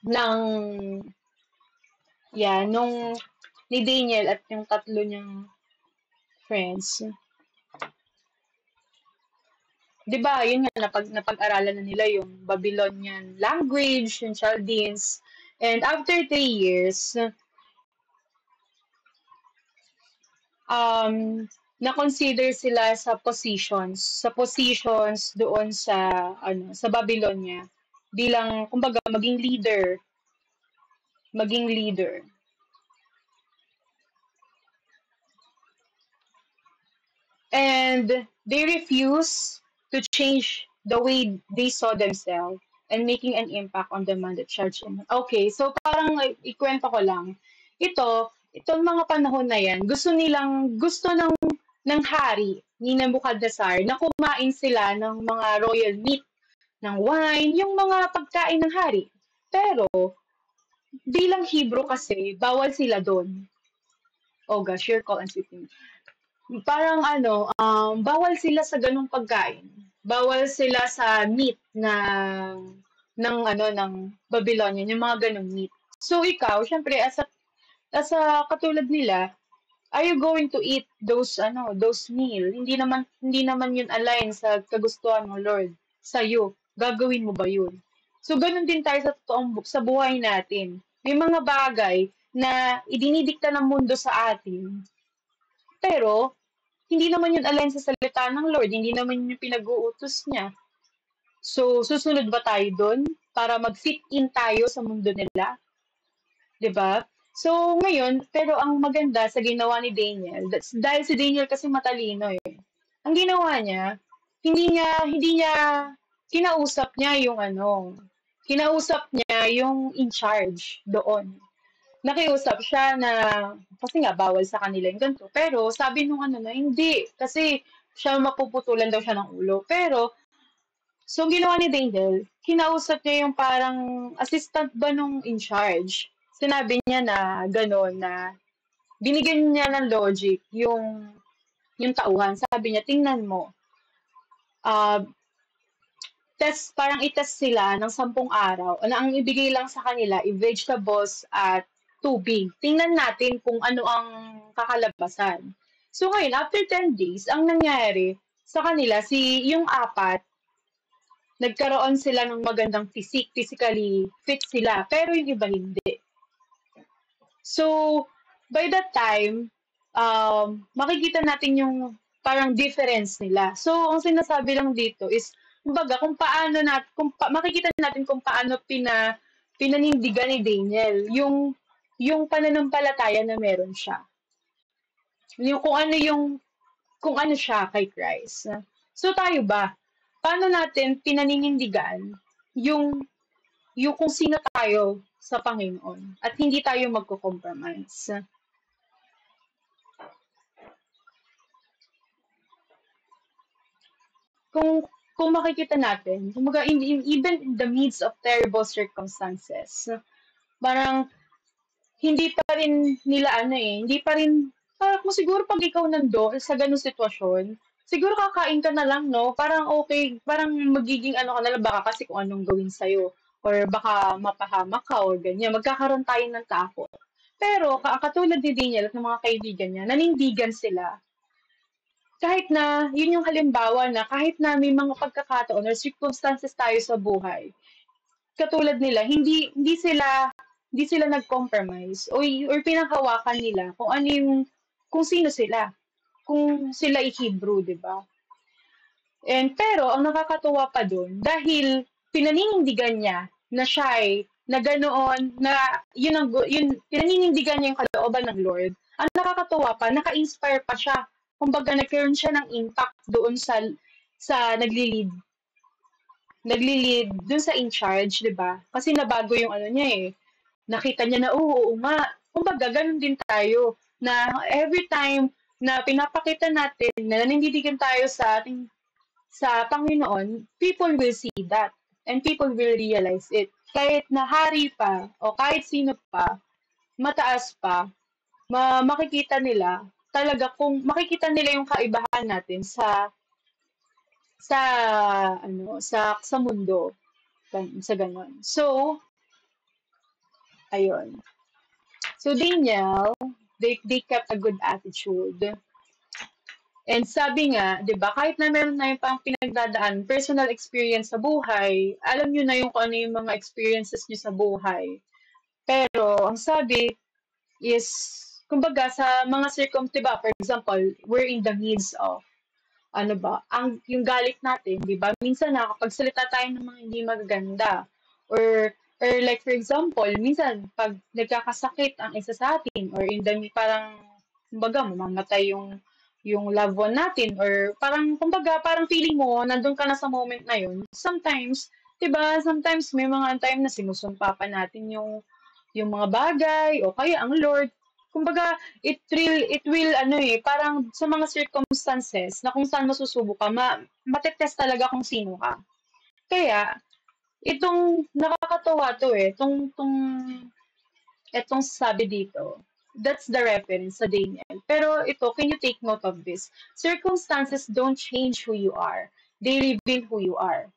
nung ni Daniel at yung tatlo niyang friends. Diba, yun nga, napag-aralan na nila yung Babylonian language, yung Chaldeans. And after 3 years, na-consider sila sa positions doon sa Babylonia bilang, kumbaga, maging leader. And they refuse to change the way they saw themselves and making an impact on the man that charged them. Okay, so parang ikwento ko lang. Itong mga panahon na yan, gusto ng hari ni Nebuchadnezzar na kumain sila ng mga royal meat, ng wine, yung mga pagkain ng hari. Pero, bilang Hebrew kasi, bawal sila doon. Oh gosh, you're call and speaking. parang ano, bawal sila sa ganung pagkain. Bawal sila sa meat ng ano ng Babylonian, yung mga ganung meat. So ikaw, syempre as a katulad nila, are you going to eat those meal? Hindi naman yun align sa kagustuhan mo, Lord, sa iyo. Gagawin mo ba yun? So ganun din tayo sa buhay natin. May mga bagay na idinidikta ng mundo sa atin, pero hindi naman yun align sa salita ng Lord, hindi naman yun yung pinag-uutos niya. So, susunod ba tayo doon para mag-fit in tayo sa mundo nila? 'Di ba? So, ngayon, pero ang maganda sa ginawa ni Daniel, dahil si Daniel kasi matalino eh. Ang ginawa niya, hindi niya kinausap niya kinausap niya yung in charge doon. Nakiusap siya na, kasi nga bawal sa kanila yung ganito. Pero sabi nung ano na, hindi. Kasi siya mapuputulan daw siya ng ulo. Pero, so ang ginawa ni Daniel, kinausap niya yung parang assistant ba nung in charge. Sinabi niya na gano'n na binigyan niya ng logic yung tauhan. Sabi niya, tingnan mo, uh, parang i-test sila ng 10 araw. Ang ibigay lang sa kanila, vegetables at tubig. Tingnan natin kung ano ang kakalabasan. So ngayon, after 10 days, ang nangyari sa kanila, yung apat, nagkaroon sila ng magandang physically fit sila, pero yung iba hindi. So, by that time, makikita natin yung parang difference nila. So, ang sinasabi lang dito is, kumbaga, makikita natin kung paano pinanindigan ni Daniel yung pananampalataya na meron siya. Kung ano siya kay Christ. So, tayo ba? Paano natin pinaninindigan yung kung sino tayo sa Panginoon at hindi tayo magko-compromise? Kung makikita natin, kumbaga, even in the midst of terrible circumstances, parang hindi pa rin nila hindi pa rin, kung siguro pag ikaw nandoon sa ganung sitwasyon, siguro kakain ka na lang, no? Parang okay, parang magiging ano ka na lang, baka kasi kung anong gawin sa'yo, or baka mapahamak ka, or ganyan, magkakaroon tayo ng takot. Pero, katulad ni Daniel at ng mga kaibigan niya, nanindigan sila. Kahit na, yun yung halimbawa na kahit na may mga pagkakataon or circumstances tayo sa buhay, katulad nila, hindi sila nag-compromise or pinanghawakan nila kung sino sila. Kung sila ay Hebrew, di ba? Pero, ang nakakatuwa pa doon, dahil pinaninindigan niya na siya ay na ganoon, na pinaninindigan niya yung kalooban ng Lord, ang nakakatuwa pa, naka-inspire pa siya. Kumbaga, nagkaroon siya ng impact doon sa naglilid dun sa in charge, 'di ba? Kasi nabago yung ano niya eh. Nakita niya na oo nga. Kumbaga ganun din tayo na every time na pinapakita natin na nanindigan tayo sa Panginoon, people will see that and people will realize it. Kahit na hari pa o kahit sino pa, mataas pa, makikita nila talaga kung makikita nila yung kaibahan natin sa sa mundo sa ganon. So, ayun. So Daniel, they kept a good attitude. And sabi nga, 'di ba, kahit na meron na yung pang pinagdadaan, personal experience sa buhay, alam niyo na yung kung ano yung mga experiences niyo sa buhay. Pero ang sabi is, kumbaga sa mga diba, for example, we're in the midst of yung galit natin, 'di ba? Minsan nakakapagsalita tayo ng mga hindi magaganda or like for example, minsan pag nagkakasakit ang isa sa atin or in the parang kumbaga mamamatay yung loved one natin or parang kumbaga parang feeling mo nandun ka na sa moment na yun. Sometimes, 'di ba? Sometimes may mga time na sinusumpa pa natin yung mga bagay o kaya ang Lord. Kumbaga, it will parang sa mga circumstances na kung saan masusubok ka, matetest talaga kung sino ka. Kaya, itong nakakatuwa to itong sabi dito, That's the reference sa Daniel. Pero ito, can you take note of this? Circumstances don't change who you are. They reveal who you are.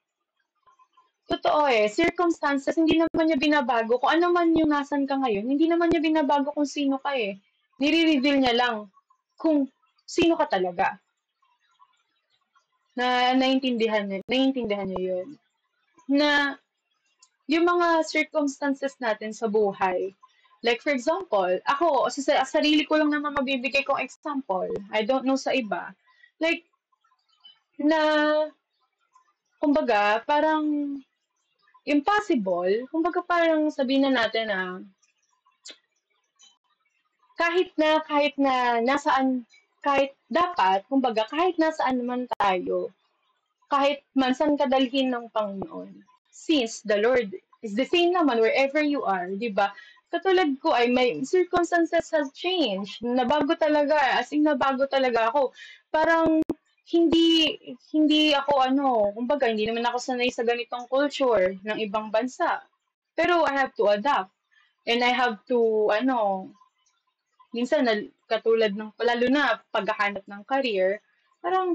Totoo eh, circumstances, hindi naman niya binabago. Kung ano man yung nasan ka ngayon, hindi naman niya binabago kung sino ka eh. Nire-reveal niya lang kung sino ka talaga. Naiintindihan niya yun. Na yung mga circumstances natin sa buhay, like for example, ako, sa sarili ko lang naman mabibigay kong example. I don't know sa iba. Like, na, kumbaga, parang impossible. Kumbaga parang sabihin na natin na kahit na nasaan, kahit dapat, kumbaga kahit nasaan naman tayo, kahit mansan kadalhin ng Panginoon, since the Lord is the same naman wherever you are, di ba? Katulad ko ay may circumstances has changed. Nabago talaga, as in nabago talaga ako. Parang hindi ako kumbaga hindi naman ako sanay sa ganitong culture ng ibang bansa. Pero I have to adapt. And I have to minsan katulad ng lalo na paghahanap ng career, parang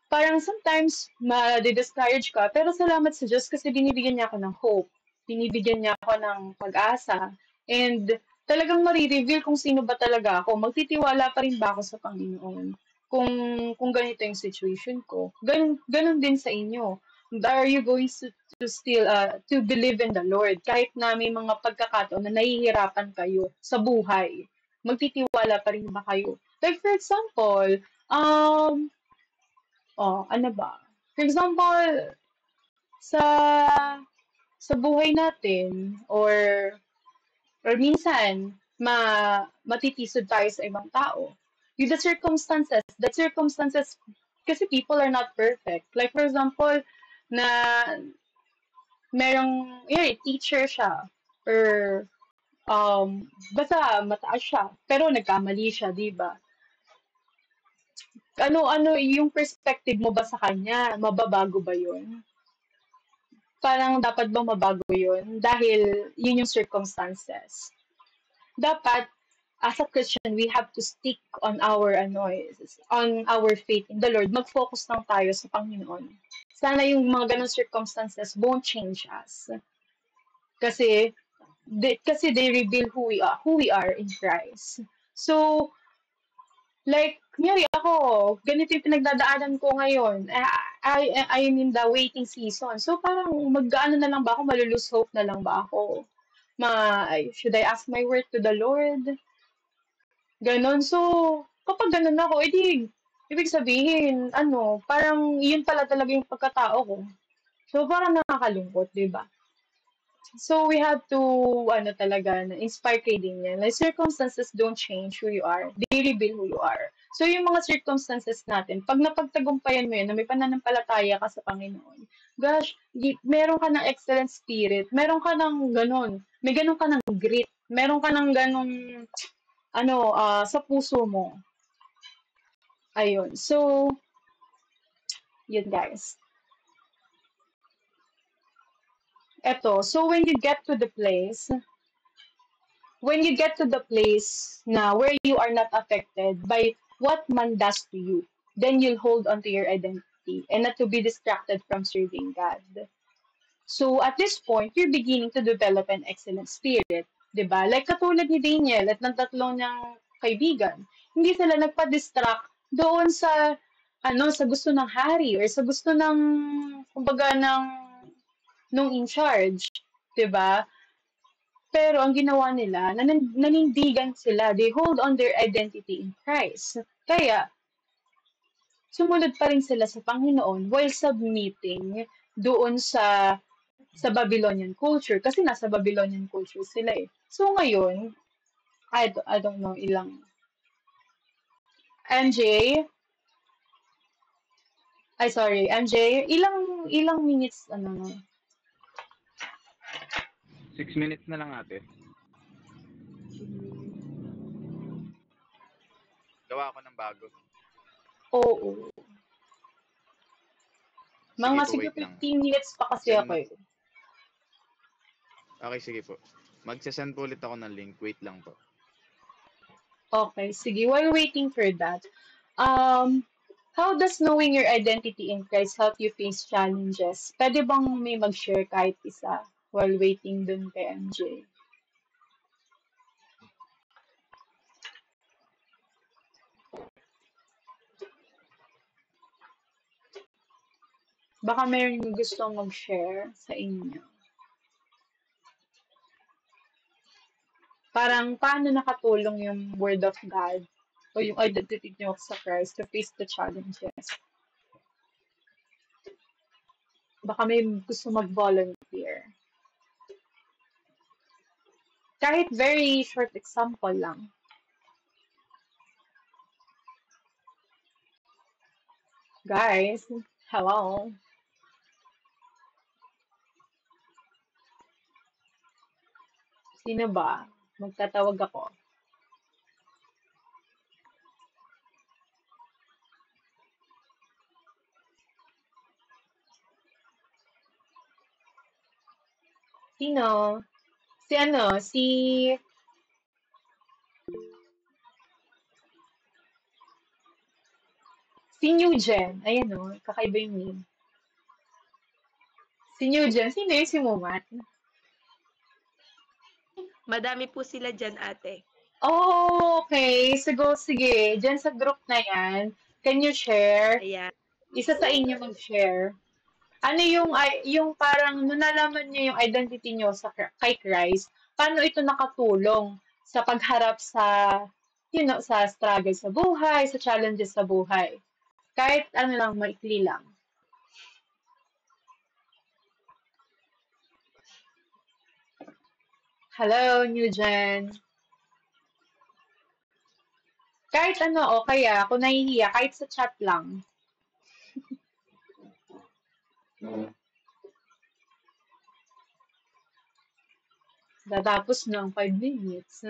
parang sometimes ma-discourage ka, pero salamat sa Diyos kasi binibigyan niya ako ng hope. Binibigyan niya ako ng pag-asa. And talagang marireveal kung sino ba talaga ako. Magtitiwala pa rin ba ako sa Panginoon? Kung ganito yung situation ko. Ganun din sa inyo. Are you going to still to believe in the Lord kahit na may mga pagkakataon na nahihirapan kayo sa buhay? Magtitiwala pa rin ba kayo? Like for example, ano ba? For example, sa buhay natin or minsan matitisod tayo sa ibang tao. Yung the circumstances kasi people are not perfect. Like for example, na merong teacher siya or basta mataas siya pero nagkamali siya, 'di ba? Ano yung perspective mo ba sa kanya? Mababago ba 'yun? Parang dapat bang mabago yun? Dahil yun yung circumstances. Dapat, as a Christian, we have to stick on our faith in the Lord. Mag-focus lang tayo sa Panginoon. Sana yung mga ganong circumstances won't change us. Kasi they reveal who we are in Christ. So, like, kunyari ako, ganito yung pinagdadaanan ko ngayon. I'm in the waiting season. So, parang mag-ano na lang ba ako? Malulose hope na lang ba ako? Should I ask my word to the Lord? Ganon. So, kapag ganon ako, ibig sabihin, parang yun pala talaga yung pagkatao ko. So, parang nakakalungkot, di ba? So we have to talaga na inspire kay din yan. Like circumstances don't change who you are. They reveal who you are. So yung mga circumstances natin, pag napagtagumpayan mo yan, na may pananampalataya ka sa Panginoon, gosh, meron ka ng excellent spirit, meron ka ng ganon, may ganon ka ng grit, meron ka ng ganon, sa puso mo. Ayun. So, yun guys. So when you get to the place na where you are not affected by what man does to you, then you'll hold on to your identity and not to be distracted from serving God. So at this point, you're beginning to develop an excellent spirit, 'di ba? Like katulad ni Daniel at ng tatlo niyang kaibigan, hindi sila nagpa-distract doon sa gusto ng hari or sa gusto ng kumbaga nung in charge, 'di ba? Pero ang ginawa nila, nanindigan sila. They hold on their identity in Christ. Kaya, sumunod pa rin sila sa Panginoon while submitting doon sa Babylonian culture. Kasi nasa Babylonian culture sila eh. So ngayon, I don't know ilang. MJ, ilang minutes, 6 minutes na lang ate. Gawa ako ng bago. Oo. Mga Sige po, siguro wait lang. 15 minutes pa kasi ako eh. Okay, sige po. Magsasend po ulit ako ng link. Wait lang po. Okay, sige. While waiting for that, um, how does knowing your identity in Christ help you face challenges? Pwede bang may mag-share kahit isa while waiting dun kay MJ? Baka mayroon gustong mag-share sa inyo. Parang paano nakatulong yung Word of God o yung identity nyo sa Christ to face the challenges? Baka may gusto mag-volunteer. Kahit very short example lang. Guys, hello. Sino ba? Magtatawag ako. Sino? Si ano? Si Newgen. Ayan o, kakaiba yung name. Si Newgen. Sino yun? Si Mumat? Madami po sila dyan, ate. Oh, okay. Sige. Diyan sa group na yan, can you share? Ayan. Isa sa inyo mag-share. Ano yung parang nung nalaman niyo yung identity niyo kay Christ, paano ito nakatulong sa pagharap sa sa struggle sa buhay, sa challenges sa buhay? Kahit ano lang, maikli lang. Hello, Newgen. Kahit ano, okay kung nahihiya, kahit sa chat lang. Tatapos ng 5 minutes.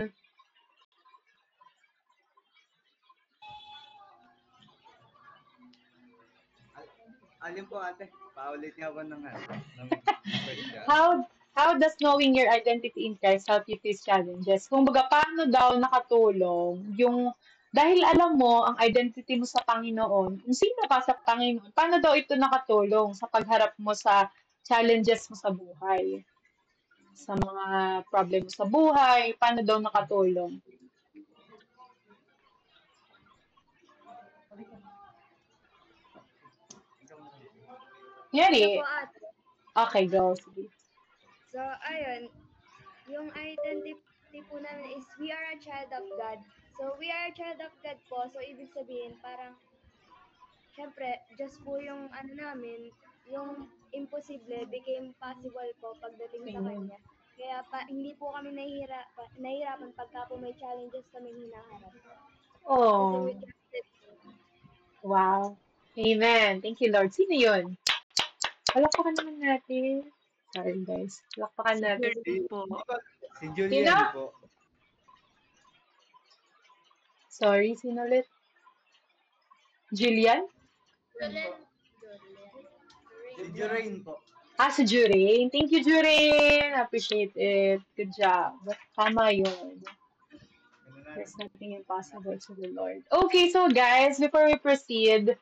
Alin po ate? Paulit niya ako ng question. How does knowing your identity in Christ help you face challenges? Kung baga, paano daw nakatulong yung dahil alam mo ang identity mo sa Panginoon, kung sino ka sa Panginoon, paano daw ito nakatulong sa pagharap mo sa challenges mo sa buhay? Sa mga problem mo sa buhay, paano daw nakatulong? Yari. Ano po ate? Okay, go. Sige. So, ayun, yung identity po namin is we are a child of God. So, we are a child of God po. So, ibig sabihin, parang, syempre, just po yung ano namin, yung imposible became possible po pagdating sa Amen. Kanya. Kaya hindi po kami nahihirapan pagka po may challenges kami hinaharap. Kasi Oh, we trusted po. wow. Amen. Thank you, Lord. Sino yun? Palakpakan naman natin. Sorry, guys. Palakpakan natin. Julian po. Si Julian Sino? po. Sorry, sino ulit? Jillian? Si Jurain po. Si Jurain. Thank you, Jurain. Appreciate it. Good job. Tama yun. There's nothing impossible to the Lord. Okay, so guys, before we proceed,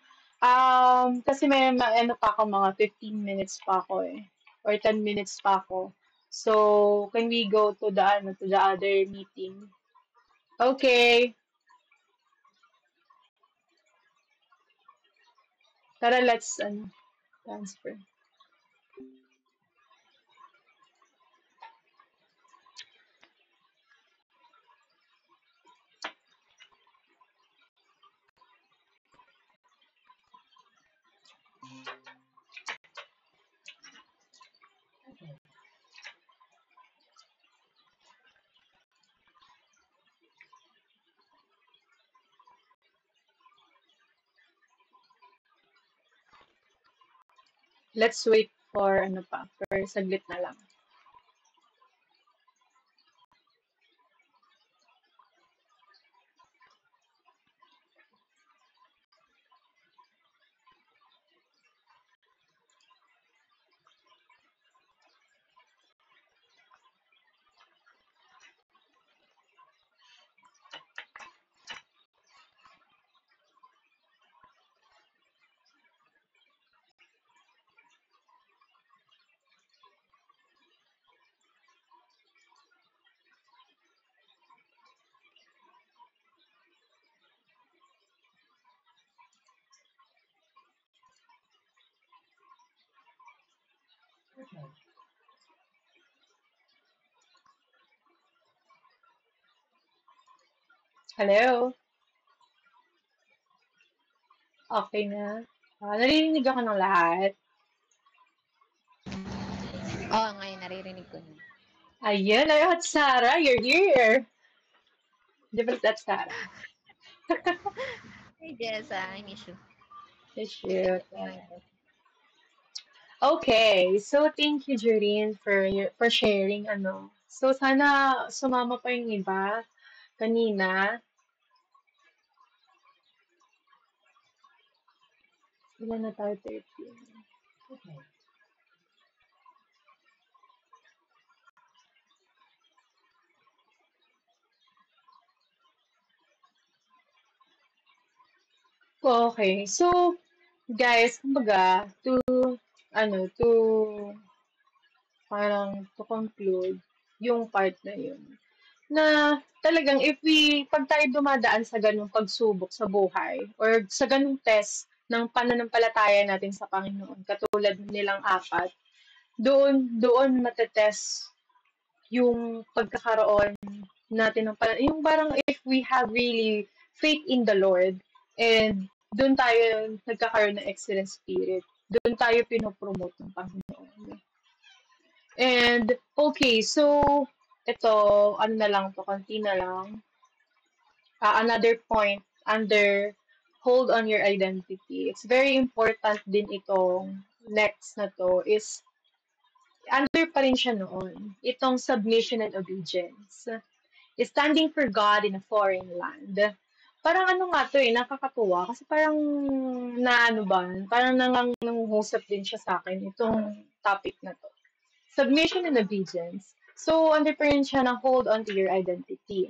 kasi may ano pa ako, mga 15 minutes pa ako or 10 minutes pa ako. So, can we go to the other meeting? Okay. Tara, let's, transfer. Let's wait for for saglit na lang. Hello? Okay na. Naririnig ako ng lahat. Oo, ngayon naririnig ko na. Ayun, ayun, Sarah, you're here. Di ba that's Sarah? Hey, Jessa, I miss you. Shoot. Okay, so thank you, Joreen, for sharing, ano. So, sana sumama pa yung iba kanina. Ilan na tayo? 13. Okay, so, guys, kumbaga, to parang to conclude yung part na yun. Na talagang pag tayo dumadaan sa ganung pagsubok sa buhay or sa ganung test ng pananampalataya natin sa Panginoon, katulad nilang apat, doon matetest yung pagkakaroon natin ng yung parang if we have really faith in the Lord and doon tayo nagkakaroon ng excellent spirit. Doon tayo pinopromote ng Panginoon. And, okay, so, ito, ano na lang to, konti na lang. Another point under hold on your identity. It's very important din itong next na to is under pa rin siya noon. Itong submission and obedience. Standing for God in a foreign land. Parang ano nga to nakakatuwa. Kasi parang parang nangungusap din siya sa akin itong topic na to. Submission and obedience. So, under pa rin siya ng hold on to your identity.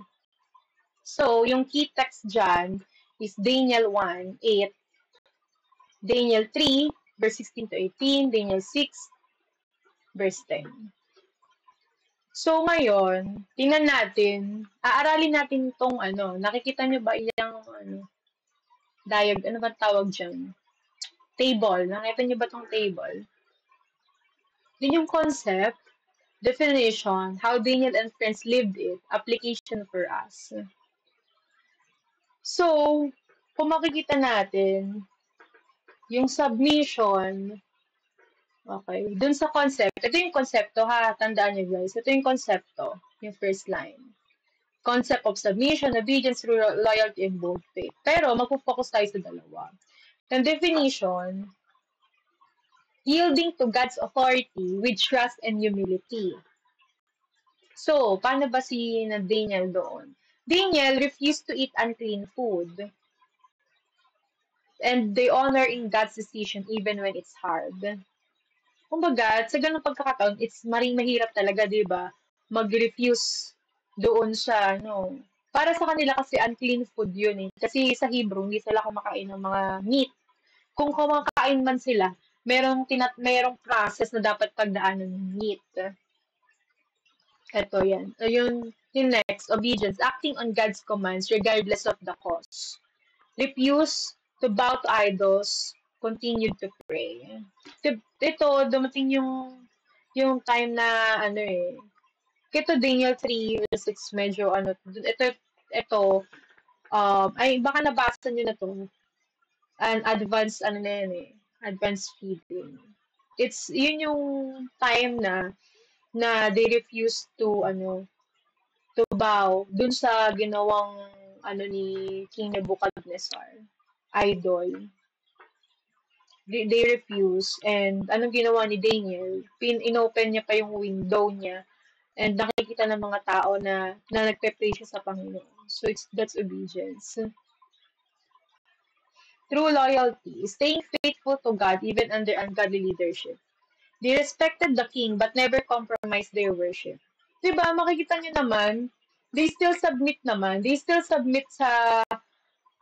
So, yung key text dyan is Daniel 1:8, Daniel 3, verse 16 to 18, Daniel 6, verse 10. So, ngayon, tingnan natin, aaralin natin itong nakikita nyo ba yung ano ba tawag dyan? Table. Nakita nyo ba itong table? Din yung concept, definition, how Daniel and friends lived it, application for us. So, kung makikita natin, yung submission, okay, dun sa concept, ito yung konsepto ha, tandaan nyo guys, ito yung konsepto, yung first line. Concept of submission, obedience, loyalty, and bold faith. Pero, magpo-focus tayo sa dalawa. Yung definition, yielding to God's authority with trust and humility. So, paano ba si Daniel doon? Daniel refused to eat unclean food. And they honor in God's decision even when it's hard. Kumbaga, sa ganung pagkakataon, it's mahirap talaga, di ba? Mag-refuse doon sa, para sa kanila kasi unclean food yun eh. Kasi sa Hebrew, hindi sila kumakain ng mga meat. Kung kumakain man sila, merong process na dapat pagdaanan ng meat. Ito yan. So, yung next, obedience. Acting on God's commands regardless of the cost. Refuse to bow to idols. Continue to pray. Ito, dumating yung time na, ito Daniel 3, verse 6, medyo, ito, baka nabasa nyo na to. An advanced, advanced feeding. Yun yung time na they refuse to bow dun sa ginawang ni King Nebuchadnezzar, idol. They refuse, and anong ginawa ni Daniel? Inopen niya pa yung window niya, and nakikita ng mga tao na nagpe-pray siya sa Panginoon. So that's obedience. True loyalty, staying faithful to God even under ungodly leadership. They respected the king but never compromised their worship. Diba, makikita nyo naman, they still submit naman. They still submit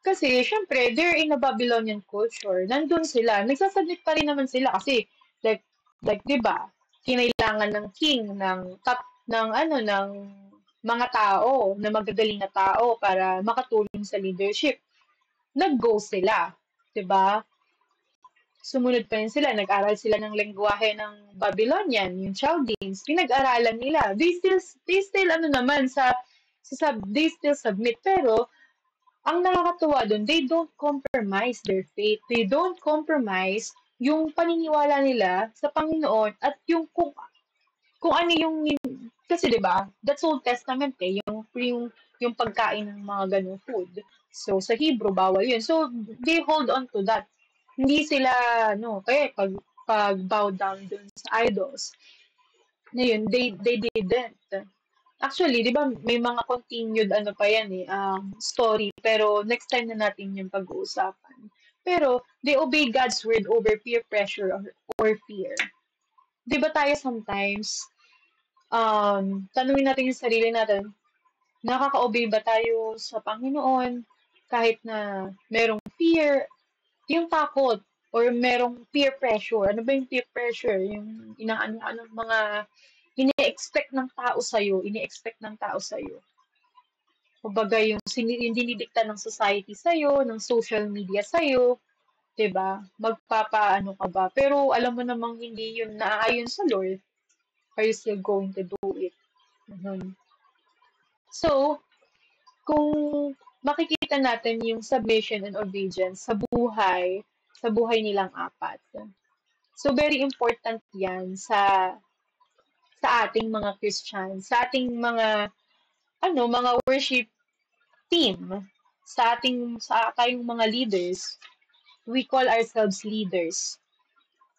kasi, syempre, they're in a Babylonian culture. Nandun sila. Nagsasubmit pa rin naman sila kasi, like diba, kinailangan ng king, ng mga tao, na magagaling na tao para makatulong sa leadership. Nag-go sila. Diba? sumunod pa rin sila. Nag-aral sila ng lengguwahe ng Babylonian, yung Chaldeans. Pinag-aralan nila. They still ano naman, they still submit. Pero, ang nakakatuwa doon, they don't compromise their faith. They don't compromise yung paniniwala nila sa Panginoon at yung kung ano yung kasi 'di ba? That's Old Testament yung pagkain ng mga ganung food. So sa Hebrew bawal 'yun. So they hold on to that. Hindi sila kaya pag bow down dun sa idols. Na yun, they didn't. Actually, 'di ba may mga continued pa yan story, pero next time na natin yung pag-uusapan. Pero they obey God's word over peer pressure or fear. 'Di ba tayo sometimes tanungin natin yung sarili natin, nakaka-obey ba tayo sa Panginoon kahit na merong fear, yung takot, or merong peer pressure. Ano ba yung peer pressure? Yung mga ini-expect ng tao sa'yo. Kumbaga yung dinidikta ng society sa'yo, ng social media sa'yo, 'di ba? Magpapaano ka ba? Pero alam mo namang hindi yun naaayon sa Lord. Are you still going to do it? So, kung makikita natin yung submission and obedience sa buhay nilang apat. So, very important yan sa ating mga Christians, sa ating mga worship team, sa tayong mga leaders. We call ourselves leaders.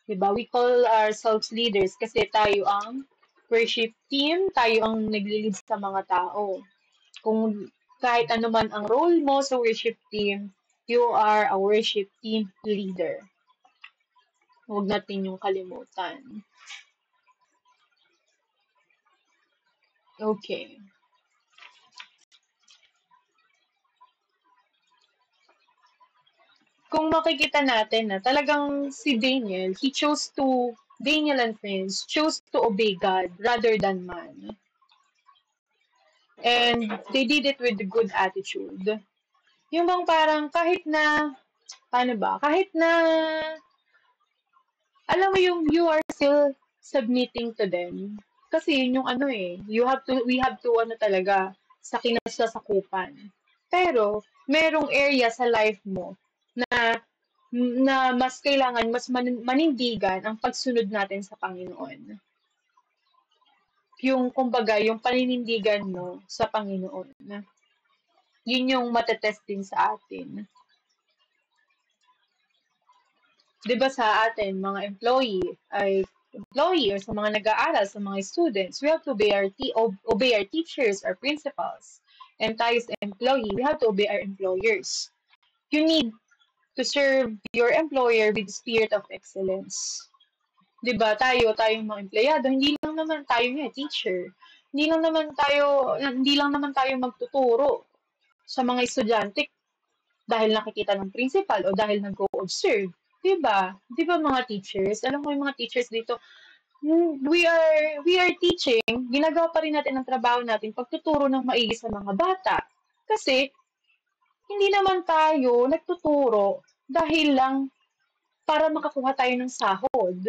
Diba? We call ourselves leaders kasi tayo ang worship team, tayo ang nagli-lead sa mga tao. Kung kahit ano man ang role mo sa worship team, you are a worship team leader. Huwag natin yung kalimutan. Okay. Kung makikita natin na talagang si Daniel and friends chose to obey God rather than man. And they did it with a good attitude. Yung bang parang kahit na alam mo yung you are still submitting to them. Kasi yun yung we have to talaga sa kinasasakupan. Pero merong area sa life mo na mas kailangan, mas manindigan ang pagsunod natin sa Panginoon. Yung, kumbaga, yung paninindigan mo sa Panginoon. Yun yung matetest din sa atin. Diba sa atin, mga employee or sa mga nag-aaral, sa mga students, we have to obey our teachers, our principals. And tayo sa employee, we have to obey our employers. You need to serve your employer with spirit of excellence. Diba, tayong mga empleyado, hindi lang naman tayo teacher. Hindi lang naman tayo magtuturo sa mga estudyante dahil nakikita ng principal o dahil nag-o-observe. Diba? Diba mga teachers? Alam mo yung mga teachers dito, we are teaching, ginagawa pa rin natin ang trabaho natin, pagtuturo ng maigi sa mga bata. Kasi, hindi naman tayo nagtuturo dahil lang para makakuha tayo ng sahod.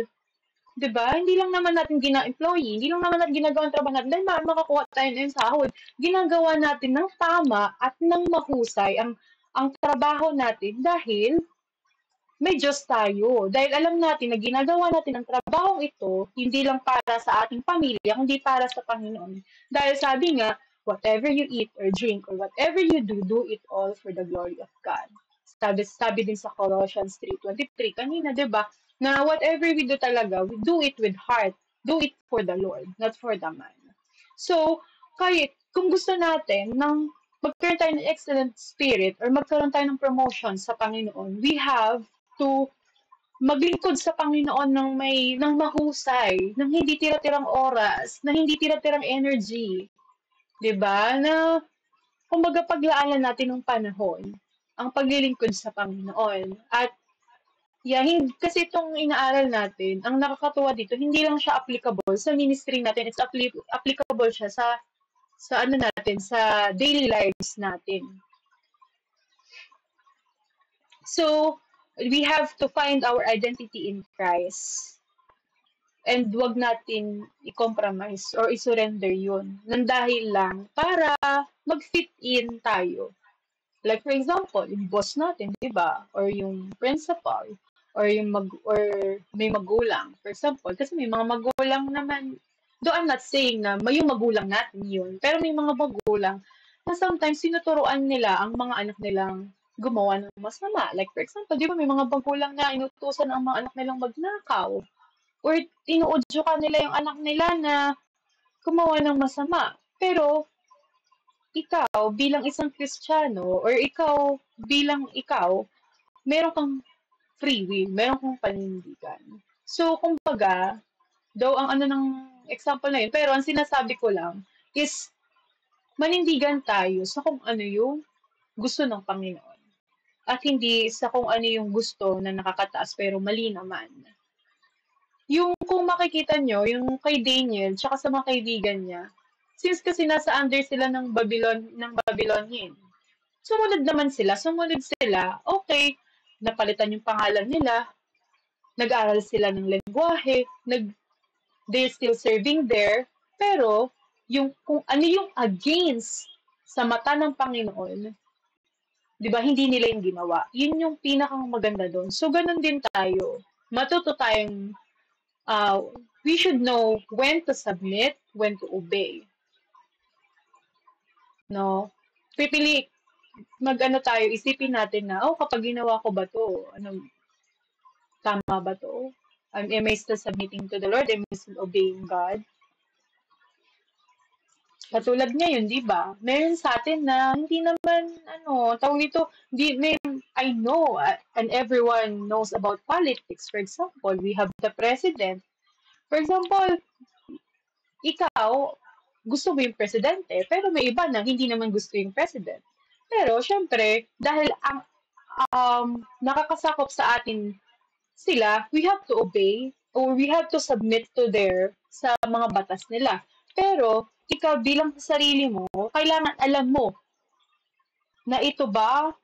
Diba? Hindi lang naman natin employee, hindi lang naman natin ginagawa ang trabaho natin dahil makakuha tayo ng sahod. Ginagawa natin ng tama at ng mahusay ang trabaho natin dahil may Diyos tayo. Dahil alam natin na ginagawa natin ang trabahong ito, hindi lang para sa ating pamilya, kundi para sa Panginoon. Dahil sabi nga, whatever you eat or drink or whatever you do, do it all for the glory of God. Sabi din sa Colossians 3:23 kanina, 'di ba? Na whatever we do talaga, we do it with heart. Do it for the Lord, not for the man. So, kahit kung gusto natin ng magkaroon tayo ng excellent spirit or magkaroon tayo ng promotion sa Panginoon, we have to maglingkod sa Panginoon ng mahusay, ng hindi tira-tirang oras, ng hindi tira-tirang energy. 'Di ba? Na kumbaga paglaanan natin ng panahon ang paglilingkod sa Panginoon. At kasi itong inaaral natin, ang nakakatuwa dito, hindi lang siya applicable sa ministry natin, it's applicable siya sa daily lives natin. So, we have to find our identity in Christ. And wag natin i-compromise or i-surrender yun. Nang dahil lang para mag-fit in tayo. Like for example, yung boss natin, di ba? Or yung principal, or or may magulang. For example, kasi may mga magulang naman, though I'm not saying na may yung magulang natin yun, pero may mga magulang na sometimes sinuturuan nila ang mga anak nilang gumawa ng masama. Like for example, di ba may mga magulang na inutusan ang mga anak nilang magnakaw, or tinuudyo ka nila yung anak nila na gumawa ng masama. Pero ikaw bilang isang Kristiyano or ikaw bilang ikaw, meron kang free will, meron kang panindigan. So, kumbaga, though ang ano ng example na yun, pero ang sinasabi ko lang is manindigan tayo sa kung ano yung gusto ng Panginoon. At hindi sa kung ano yung gusto na nakakataas pero mali naman. Yung kung makikita nyo, yung kay Daniel, tsaka sa mga kaibigan niya, since kasi nasa under sila ng Babylonian, sumunod sila, okay, napalitan yung pangalan nila, nag-aral sila ng lengguwahe, they're still serving there, pero yung kung ano yung against sa mata ng Panginoon, di ba, hindi nila yung ginawa. Yun yung pinakang maganda doon. So, ganun din tayo. Matuto tayong we should know when to submit, when to obey. No? Tayo, isipin natin na, kapag ginawa ko ba to, tama ba to? Am I still submitting to the Lord? Am I still obeying God? Katulad ngayon, di ba? Meron sa atin na hindi naman, tawag ito, I know, and everyone knows about politics. For example, we have the president. For example, ikaw, gusto mo yung presidente, pero may iba na hindi naman gusto yung president. Pero, syempre, dahil ang nakakasakop sa atin sila, we have to obey or we have to submit to sa mga batas nila. Pero, ikaw bilang sa sarili mo, kailangan alam mo na ito ba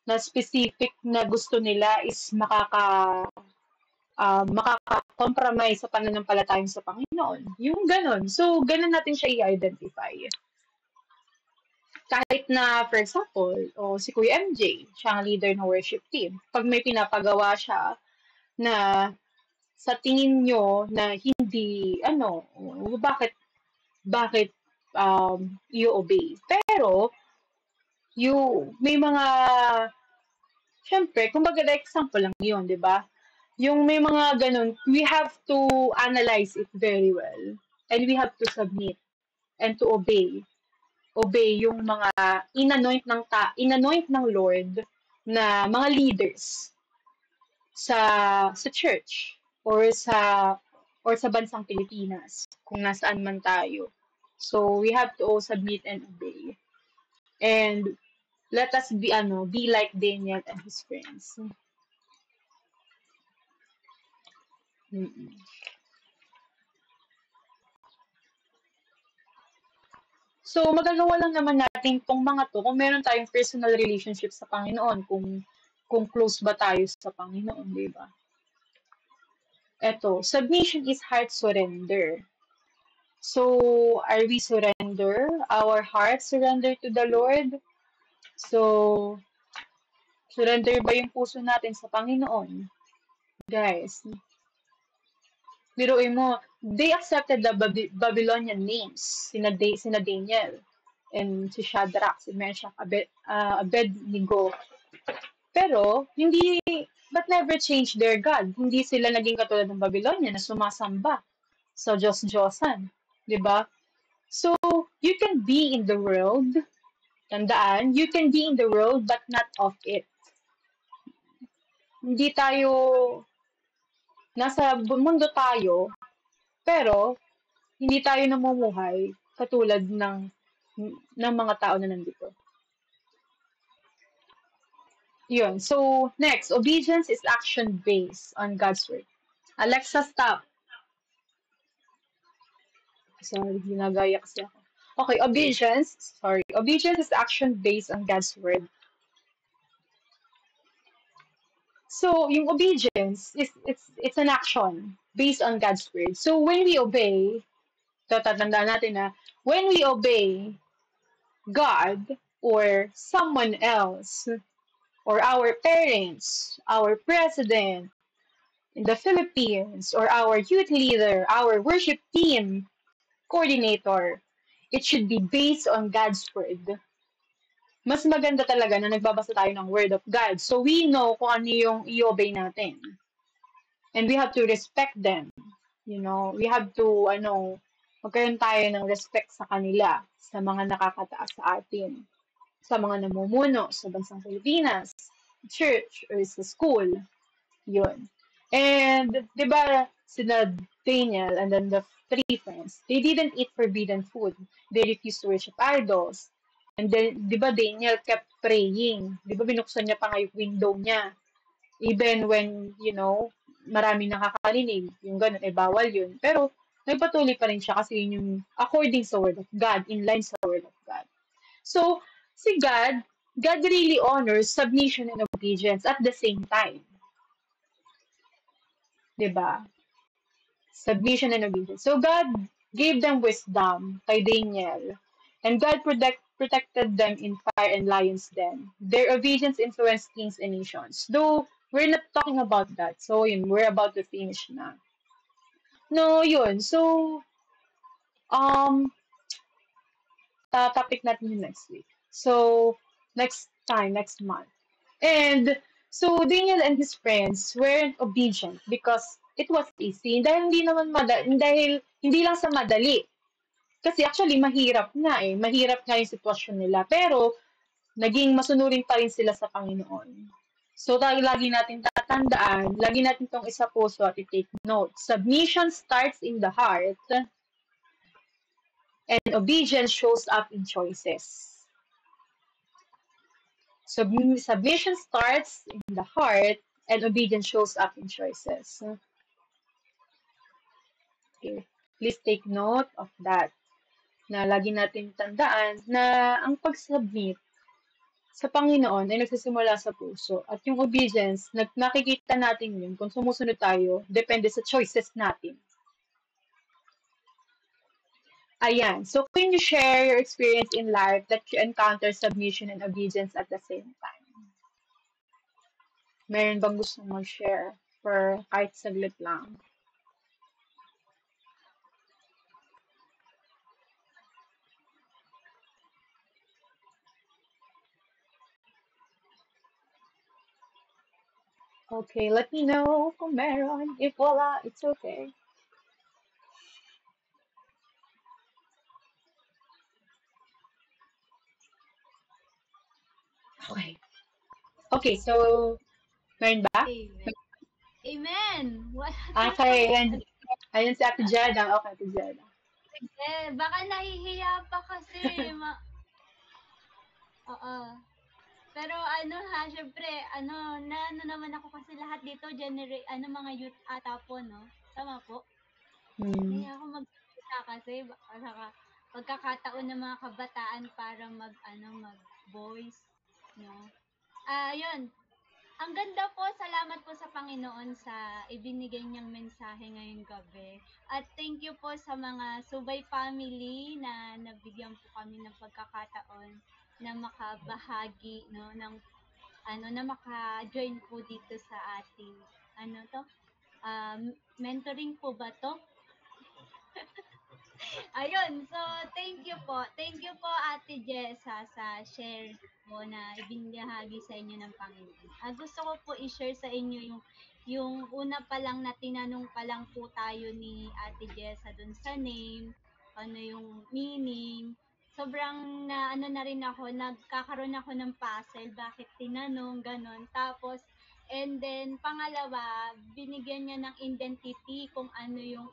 na specific na gusto nila is makaka-compromise sa pananampalatayang sa Panginoon. Yung ganon. So, ganon natin siya i-identify. Kahit na, for example, si Kuya MJ, siya ang leader ng worship team. Pag may pinapagawa siya na sa tingin nyo na hindi, bakit i-obey. Pero, may mga, syempre, kumbaga example lang yun, di ba? Yung may mga ganun, we have to analyze it very well. And we have to submit and to obey. Obey yung mga inanoint ng Lord na mga leaders sa church or sa bansang Pilipinas, kung nasaan man tayo. So, we have to all submit and obey. And let us be like Daniel and his friends. So, magagawa lang naman natin itong mga to kung meron tayong personal relationship sa Panginoon, kung close ba tayo sa Panginoon, di ba? Eto, submission is heart surrender. So, are we surrender? Our heart surrender to the Lord? So, surrender ba yung puso natin sa Panginoon? Guys, biruin mo, they accepted the Babylonian names, sina Daniel, and si Shadrach, si Meshach, Abednego. Pero, but never changed their God. Hindi sila naging katulad ng Babylonia na sumasamba sa Diyos-Diyosan. Diba? So, you can be in the world, tandaan, you can be in the world but not of it. Hindi tayo, nasa mundo tayo, pero hindi tayo namumuhay katulad ng mga tao na nandito. Yun. So, next, obedience is action-based on God's word. Alexa, stop. Sorry, ginagaya kasi ako. Okay, obedience is action-based on God's word. So, yung obedience is it's an action based on God's word. So, when we obey, tatandaan natin na when we obey God or someone else or our parents, our president in the Philippines, or our youth leader, our worship team coordinator, it should be based on God's word. Mas maganda talaga na nagbabasa tayo ng word of God. So we know kung ano yung i-obey natin. And we have to respect them. You know, we have to, magkaroon tayo ng respect sa kanila, sa mga nakakataas sa atin, sa mga namumuno sa bansang Pilipinas, church, or sa school. Yun. And, di ba, sina Daniel and then the three friends, they didn't eat forbidden food. They refused to worship idols. And then, di ba, Daniel kept praying. Di ba, binuksan niya pa nga yung window niya. Even when, marami nakakarinig, yung ganun, bawal yun. Pero, nagpatuloy pa rin siya kasi yun yung according sa Word of God, in line sa Word of God. So, si God really honors submission and obedience at the same time. Diba? Submission and obedience. So, God gave them wisdom kay Daniel. And God protected them in fire and lions den. Their obedience influenced kings and nations. Though, we're not talking about that. So, yun, we're about to finish na. No, yun. So, topic natin yung next week. So, next month. And, so, Daniel and his friends weren't obedient because it was easy. Dahil hindi lang sa madali. Kasi actually, mahirap nga eh. Mahirap nga yung sitwasyon nila. Pero, naging masunurin pa rin sila sa Panginoon. So, lagi natin tatandaan, lagi natin itong isa puso at i-take note. Submission starts in the heart and obedience shows up in choices. Submission starts in the heart and obedience shows up in choices. Okay. Please take note of that. Na lagi natin tandaan na ang pag-submit sa Panginoon ay nagsisimula sa puso. At yung obedience, nakikita natin yun kung sumusunod tayo, depende sa choices natin. Ayan. So, can you share your experience in life that you encounter submission and obedience at the same time? Meron bang gustong mag-share for kahit saglit lang? Okay, let me know kung meron. If wala, it's okay. Okay. Okay, so, meron ba? Amen. What? Okay, ayun si Ate Jada. Okay, Ate Jada. Baka nahihiya pa kasi. Oo. Pero syempre, naman ako kasi lahat dito, mga youth ata po, no? Tama po? Kaya ako magsalita kasi, baka pagkakataon ng mga kabataan para mag-voice, no? Yun. Ang ganda po, salamat po sa Panginoon sa ibinigay niyang mensahe ngayong gabi. At thank you po sa mga Subay family na nabigyan po kami ng pagkakataon na makabahagi, no, ng na maka-join po dito sa ating mentoring po ba to? Ayun, so thank you po. Thank you po Ate Jessa sa share mo na ibinahagi sa inyo ng Panginoon. Gusto ko po i-share sa inyo yung una pa lang na tinanong pa lang po tayo ni Ate Jessa dun sa name, ano yung meaning. Sobrang na rin ako, nagkakaroon ako ng puzzle, bakit tinanong, ganon. Tapos, and then, pangalawa, binigyan niya ng identity kung ano yung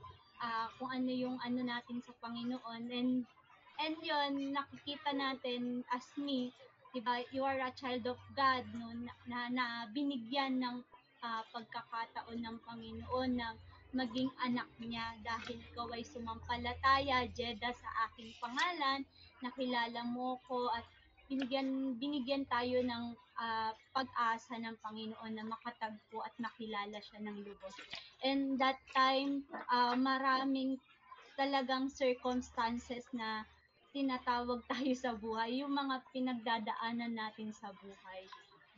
natin sa Panginoon. And yun, nakikita natin as me, diba, you are a child of God, no, na binigyan ng pagkakataon ng Panginoon na maging anak niya dahil ikaw ay sumampalataya, Jeda, sa aking pangalan, nakilala mo ko at binigyan tayo ng pag-asa ng Panginoon na makatagpo at makilala siya ng lubos. And that time, maraming talagang circumstances na tinatawag tayo sa buhay, yung mga pinagdadaanan natin sa buhay.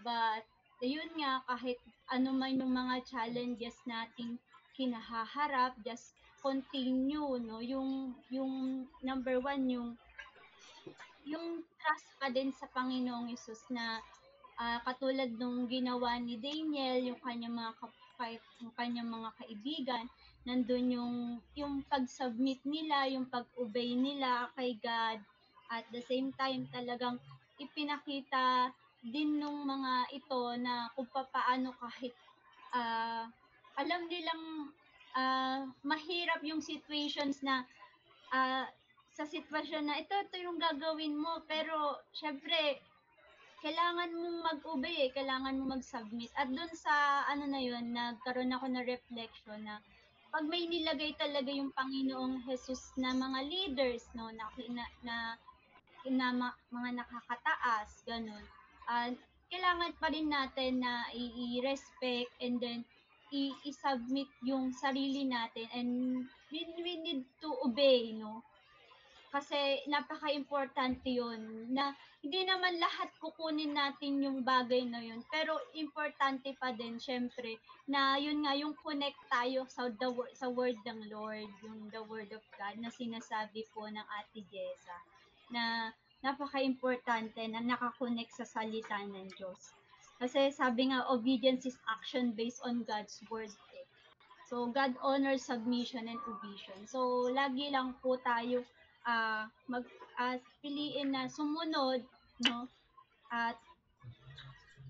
But, yun nga, kahit ano man yung mga challenges nating kinahaharap, just continue, no? Yung number one, yung trust pa din sa Panginoong Hesus na katulad nung ginawa ni Daniel, yung kanyang mga kaibigan, nandun yung pag-submit nila, yung pag-obey nila kay God. At the same time, talagang ipinakita din nung mga ito na kung paano kahit alam nilang mahirap yung situations na sa sitwasyon na ito yung gagawin mo, pero syempre kailangan mong mag-obey, kailangan mong mag-submit. At doon sa na yun, nagkaroon ako na reflection na pag may nilagay talaga yung Panginoong Hesus na mga leaders, no, na mga nakakataas, ganun. Kailangan pa rin natin na i-respect and then i-submit yung sarili natin, and we need to obey, no? Kasi napaka-importante yun, na hindi naman lahat kukunin natin yung bagay na yun, pero importante pa din syempre na yun nga, yung connect tayo sa word ng Lord, yung the word of God na sinasabi po ng Ate Jessa, na napaka-importante na nakakonect sa salita ng Diyos. Kasi sabi nga, obedience is action based on God's word. So, God honors submission and obedience. So, lagi lang po tayo piliin na sumunod, no? At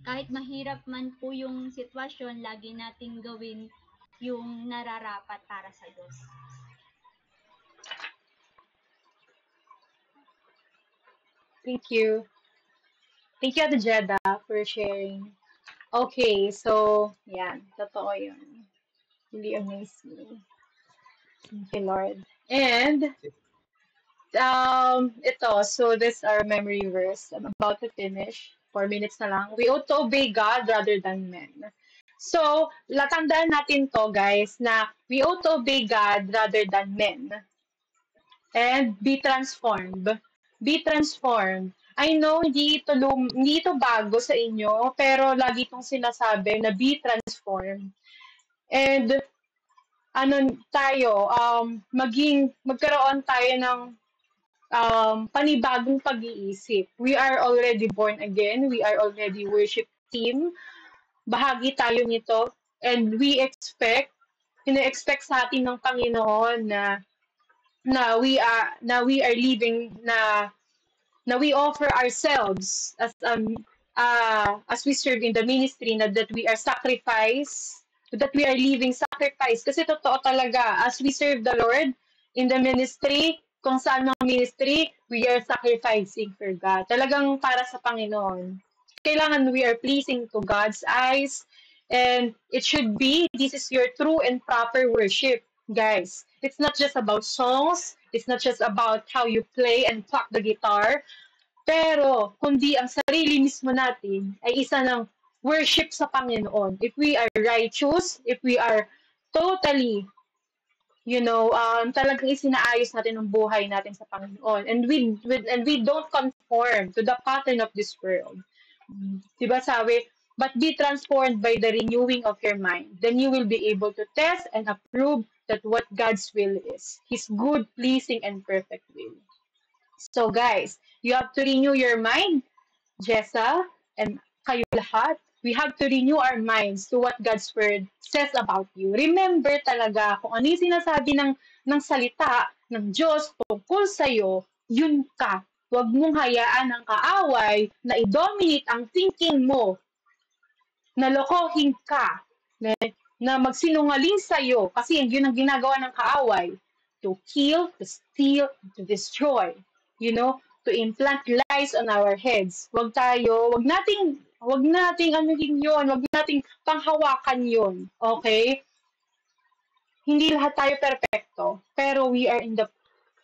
kahit mahirap man po yung sitwasyon, lagi nating gawin yung nararapat para sa Diyos. Thank you. Thank you, Ate Jeda, for sharing. Okay, so, yan. Totoo yun. Really amaze me. Thank you, Lord. And, so this our memory verse. I'm about to finish. 4 minutes na lang. We ought to obey God rather than men. So, latandaan natin to, guys, na we ought to obey God rather than men. And be transformed. Be transformed. I know, hindi ito bago sa inyo, pero lagi itong sinasabi na be transformed. And, magkaroon tayo ng panibagong pag-iisip. We are already born again. We are already worship team. Bahagi tayo nito. And ina-expect sa atin ng Panginoon na we are living, na we offer ourselves as we serve in the ministry, that we are living sacrifice. Kasi totoo talaga, as we serve the Lord in the ministry, kung saan ng ministry, we are sacrificing for God. Talagang para sa Panginoon. Kailangan we are pleasing to God's eyes, and it should be, this is your true and proper worship, guys. It's not just about songs, it's not just about how you play and pluck the guitar, pero kundi ang sarili mismo natin ay isa ng worship sa Panginoon. If we are righteous, if we are totally talagang isinaayos natin ang buhay natin sa Panginoon. And we don't conform to the pattern of this world. Diba sabi, but be transformed by the renewing of your mind. Then you will be able to test and approve that what God's will is. His good, pleasing, and perfect will. So guys, you have to renew your mind, Jessa, and kayo lahat. We have to renew our minds to what God's Word says about you. Remember talaga kung ano yung sinasabi ng salita ng Diyos tungkol sa'yo, yun ka. Huwag mong hayaan ang kaaway na i-dominate ang thinking mo, na lokohin ka, na magsinungaling sa'yo, kasi yun ang ginagawa ng kaaway, to kill, to steal, to destroy, to implant lies on our heads. Huwag nating anuhin yun. Huwag nating panghawakan yun. Okay? Hindi lahat tayo perfecto, pero we are in the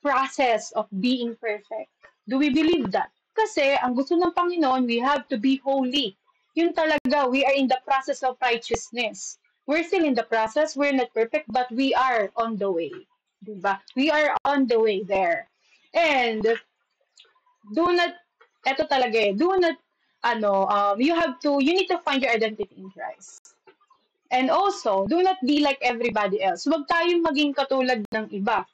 process of being perfect. Do we believe that? Kasi ang gusto ng Panginoon, we have to be holy. Yun talaga, we are in the process of righteousness. We're still in the process, we're not perfect, but we are on the way. Diba? We are on the way there. And do not, eto talaga do not, you need to find your identity in Christ. And also, do not be like everybody else. Huwag tayong maging katulad ng iba.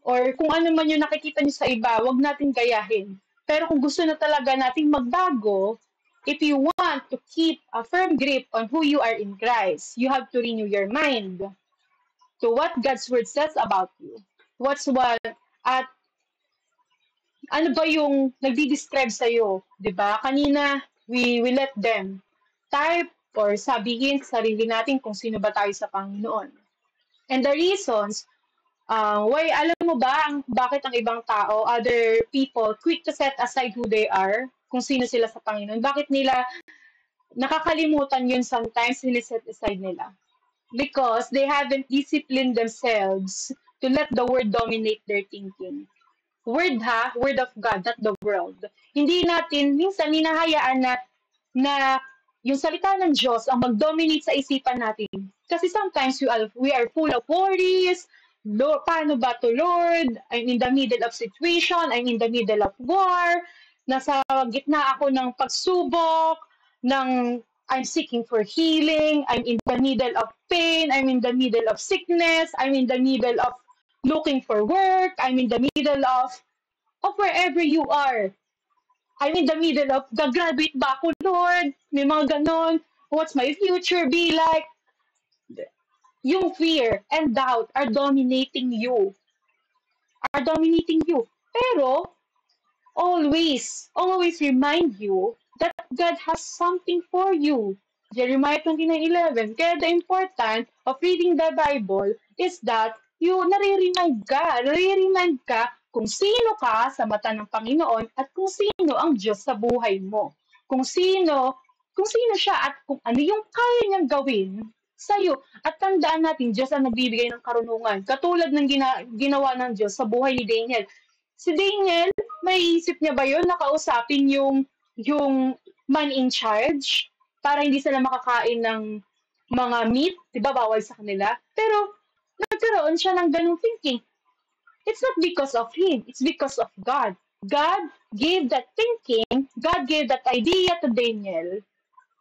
Or kung ano man yung nakikita nyo sa iba, huwag natin gayahin. Pero kung gusto na talaga nating magbago, if you want to keep a firm grip on who you are in Christ, you have to renew your mind to what God's Word says about you. At ano ba yung nagdi-describe sa'yo, di ba? Kanina, we let them type or sabihin sa sarili natin kung sino ba tayo sa Panginoon. And the reasons, why, alam mo ba, bakit ang ibang tao, other people, quick to set aside who they are, kung sino sila sa Panginoon, bakit nila nakakalimutan yun sometimes, siniset aside nila? Because they haven't disciplined themselves to let the Word dominate their thinking. Word Word of God, not the world. Hindi natin, minsan, hinahayaan na yung salita ng Diyos ang mag-dominate sa isipan natin. Kasi sometimes we are full of worries. Paano ba to, Lord? I'm in the middle of situation. I'm in the middle of war. Nasa gitna ako ng pagsubok. I'm seeking for healing. I'm in the middle of pain. I'm in the middle of sickness. I'm in the middle of looking for work. I'm in the middle of wherever you are. I'm in the middle of, gagraduate ba ako, Lord? May mga ganon. What's my future be like? Yung fear and doubt are dominating you. Pero, always remind you that God has something for you. Jeremiah 29:11. Kaya the important of reading the Bible is that nare-remind ka kung sino ka sa mata ng Panginoon at kung sino ang Diyos sa buhay mo. Kung sino siya at kung ano yung kaya niyang gawin sa'yo. At tandaan natin, Diyos ang nagbibigay ng karunungan. Katulad ng ginawa ng Diyos sa buhay ni Daniel. Si Daniel, may isip niya ba yun nakausapin yung man in charge para hindi sila makakain ng mga meat, diba bawal sa kanila? Pero nagkaroon siya ng ganung thinking. It's not because of him, it's because of God. God gave that thinking, God gave that idea to Daniel.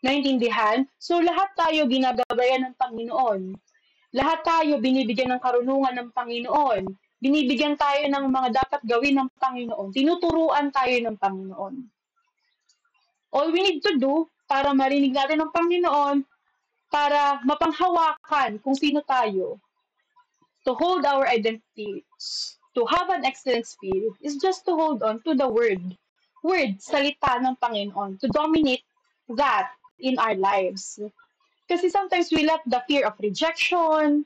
Naintindihan? So lahat tayo ginagabayan ng Panginoon. Lahat tayo binibigyan ng karunungan ng Panginoon. Binibigyan tayo ng mga dapat gawin ng Panginoon. Tinuturuan tayo ng Panginoon. All we need to do para marinig natin ng Panginoon, para mapanghawakan kung sino tayo, to hold our identities, to have an excellent spirit, is just to hold on to the word, salita ng Panginoon, to dominate that in our lives. Kasi sometimes we let the fear of rejection,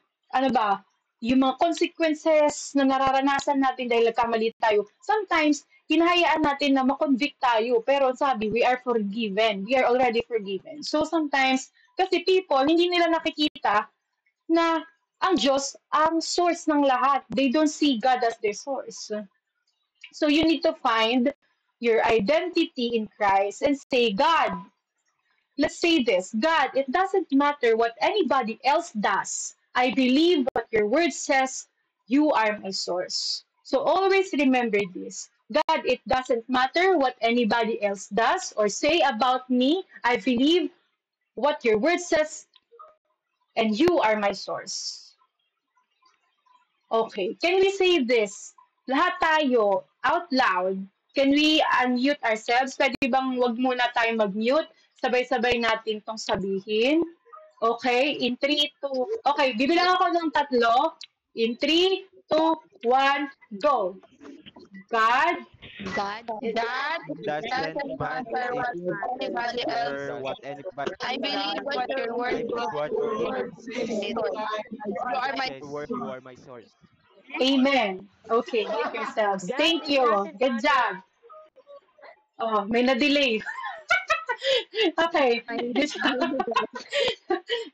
yung mga consequences na nararanasan natin dahil nagkamali tayo, sometimes hinahayaan natin na makonvict tayo, pero sabi, we are forgiven, we are already forgiven. So sometimes, kasi people, hindi nila nakikita na ang Diyos ang source ng lahat. They don't see God as their source. So you need to find your identity in Christ and say, God, let's say this, God, it doesn't matter what anybody else does. I believe what your word says, you are my source. So always remember this. God, it doesn't matter what anybody else does or say about me. I believe what your word says, and you are my source. Okay, can we say this? Lahat tayo, out loud, can we unmute ourselves? Pwede bang wag muna tayo mag-mute? Sabay-sabay natin tong sabihin. Okay, in 3, 2, okay, bibilang ako ng 3. In 3, 2, 1, go. God doesn't matter what anybody else. I believe what your word says. You are my source. Amen. Okay, make yourselves. Thank you. Good job. Oh, may na-delay. Okay.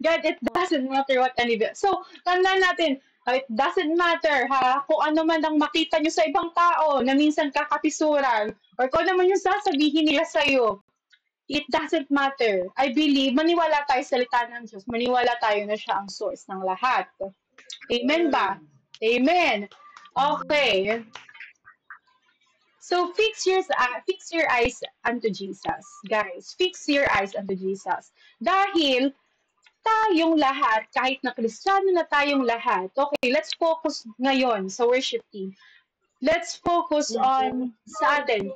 God, it doesn't matter what anybody. So, tandaan natin, It doesn't matter, ha? Kung ano man ang makita nyo sa ibang tao na minsan kakapisuran or kung ano man yung sasabihin nila sa'yo, it doesn't matter. I believe, maniwala tayo sa salita ng Diyos. Maniwala tayo na siya ang source ng lahat. Amen ba? Amen. Okay. So fix your eyes unto Jesus. Guys, fix your eyes unto Jesus. Dahil tayong lahat, kahit na Kristiyano na tayong lahat, okay, let's focus ngayon sa worship team. Let's focus on sa atin.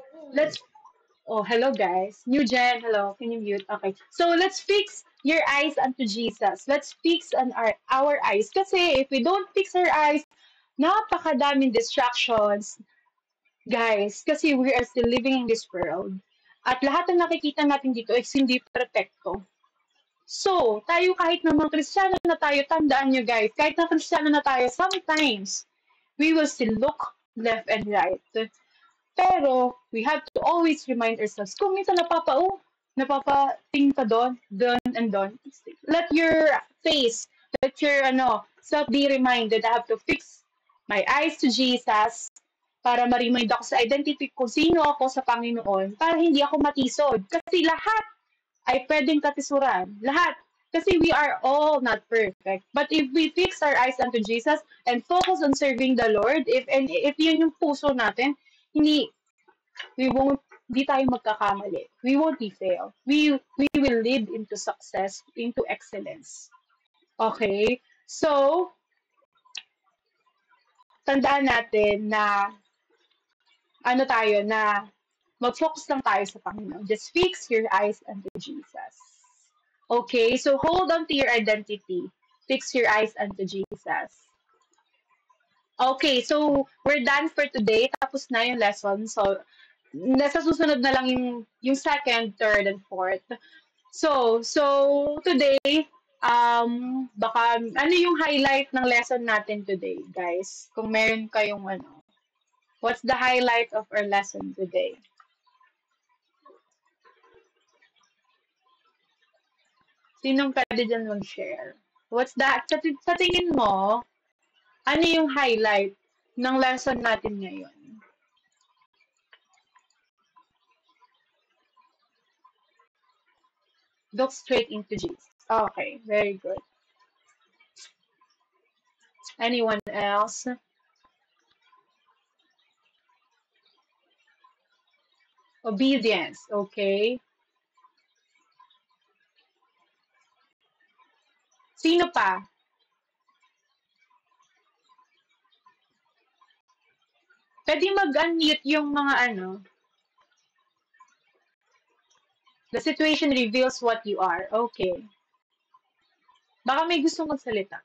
Oh, hello guys. New Gen, hello. Can you mute? Okay. So let's fix your eyes unto Jesus. Let's fix on our eyes. Kasi if we don't fix our eyes, napakadaming distractions. Guys, kasi we are still living in this world. At lahat ng nakikita natin dito is hindi perfecto. So, tayo kahit na mga Kristiyano na tayo, tandaan nyo guys, kahit na Kristiyano na tayo, sometimes, we will still look left and right. Pero, we have to always remind ourselves, kung minsan napapating ka doon, and doon, let your face, let your self be reminded, I have to fix my eyes to Jesus, para ma-remind ako sa identity kung sino ako sa Panginoon, para hindi ako matisod. Kasi lahat ay pwedeng katisuran. Lahat. Kasi we are all not perfect. But if we fix our eyes unto Jesus and focus on serving the Lord, if yun yung puso natin, hindi tayo magkakamali. We won't be fail. We will lead into success, into excellence. Okay? So, tandaan natin na mag-focus lang tayo sa Panginoon. Just fix your eyes unto Jesus. Okay, so hold on to your identity. Fix your eyes unto Jesus. Okay, so we're done for today. Tapos na yung lesson. So, nasa susunod na lang yung second, third, and fourth. So today, baka, ano yung highlight ng lesson natin today, guys? Kung meron kayong what's the highlight of our lesson today? Sinong pwede dyan mag-share? What's that? Sa tingin mo, ano yung highlight ng lesson natin ngayon? Look straight into Jesus. Okay, very good. Anyone else? Obedience, okay. Sino pa? Pwede mag-unmute yung mga The situation reveals what you are. Okay. Baka may gusto magsalita.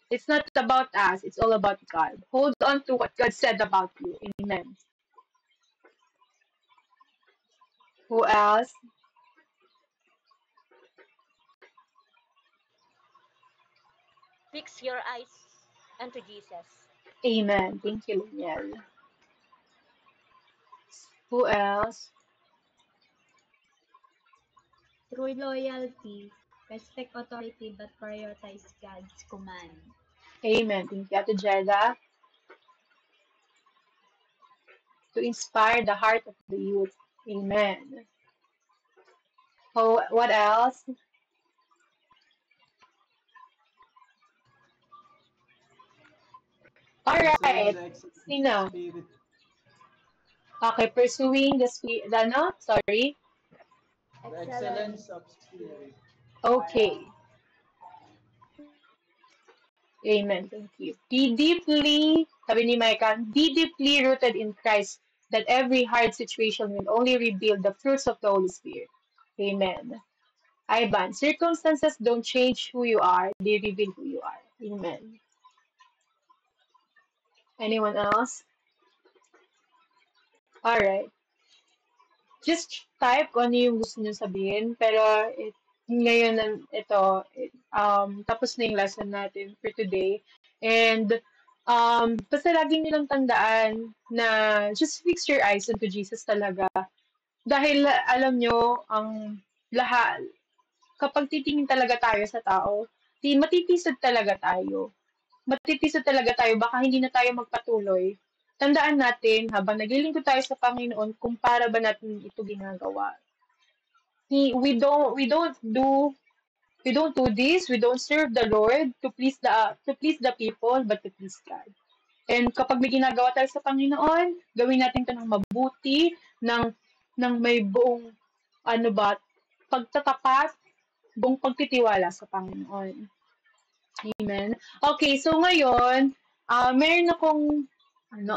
It's not about us. It's all about God. Hold on to what God said about you. Amen. Who else? Fix your eyes unto Jesus. Amen. Thank you, Luniel. Who else? True loyalty. Respect authority but prioritize God's command. Amen. Thank you, Ate Jeda. To inspire the heart of the youth. Amen. Oh, what else? All right. Sino? Okay, pursuing the spirit. Sorry. The excellence of spirit. Okay. Amen. Thank you. Sabi ni Micah, be deeply rooted in Christ, that every hard situation will only reveal the fruits of the Holy Spirit. Amen. Ivan, circumstances don't change who you are, they reveal who you are. Amen. Anyone else? Alright. Just type kung ano yung gusto nyo sabihin, pero ngayon tapos na yung lesson natin for today. And basta lagi nilang tandaan na just fix your eyes onto Jesus talaga. Dahil alam nyo, ang lahat, kapag titingin talaga tayo sa tao, matitisod talaga tayo. Matitisod talaga tayo, baka hindi na tayo magpatuloy. Tandaan natin, habang naglilingkod tayo sa Panginoon, kung para ba natin ito ginagawa. We don't do this, we don't serve the Lord to please the people, but to please God. And kapag may ginagawa tayo sa Panginoon, gawin natin ito ng mabuti, ng may buong, pagtatapat, buong pagtitiwala sa Panginoon. Amen. Okay, so ngayon, meron akong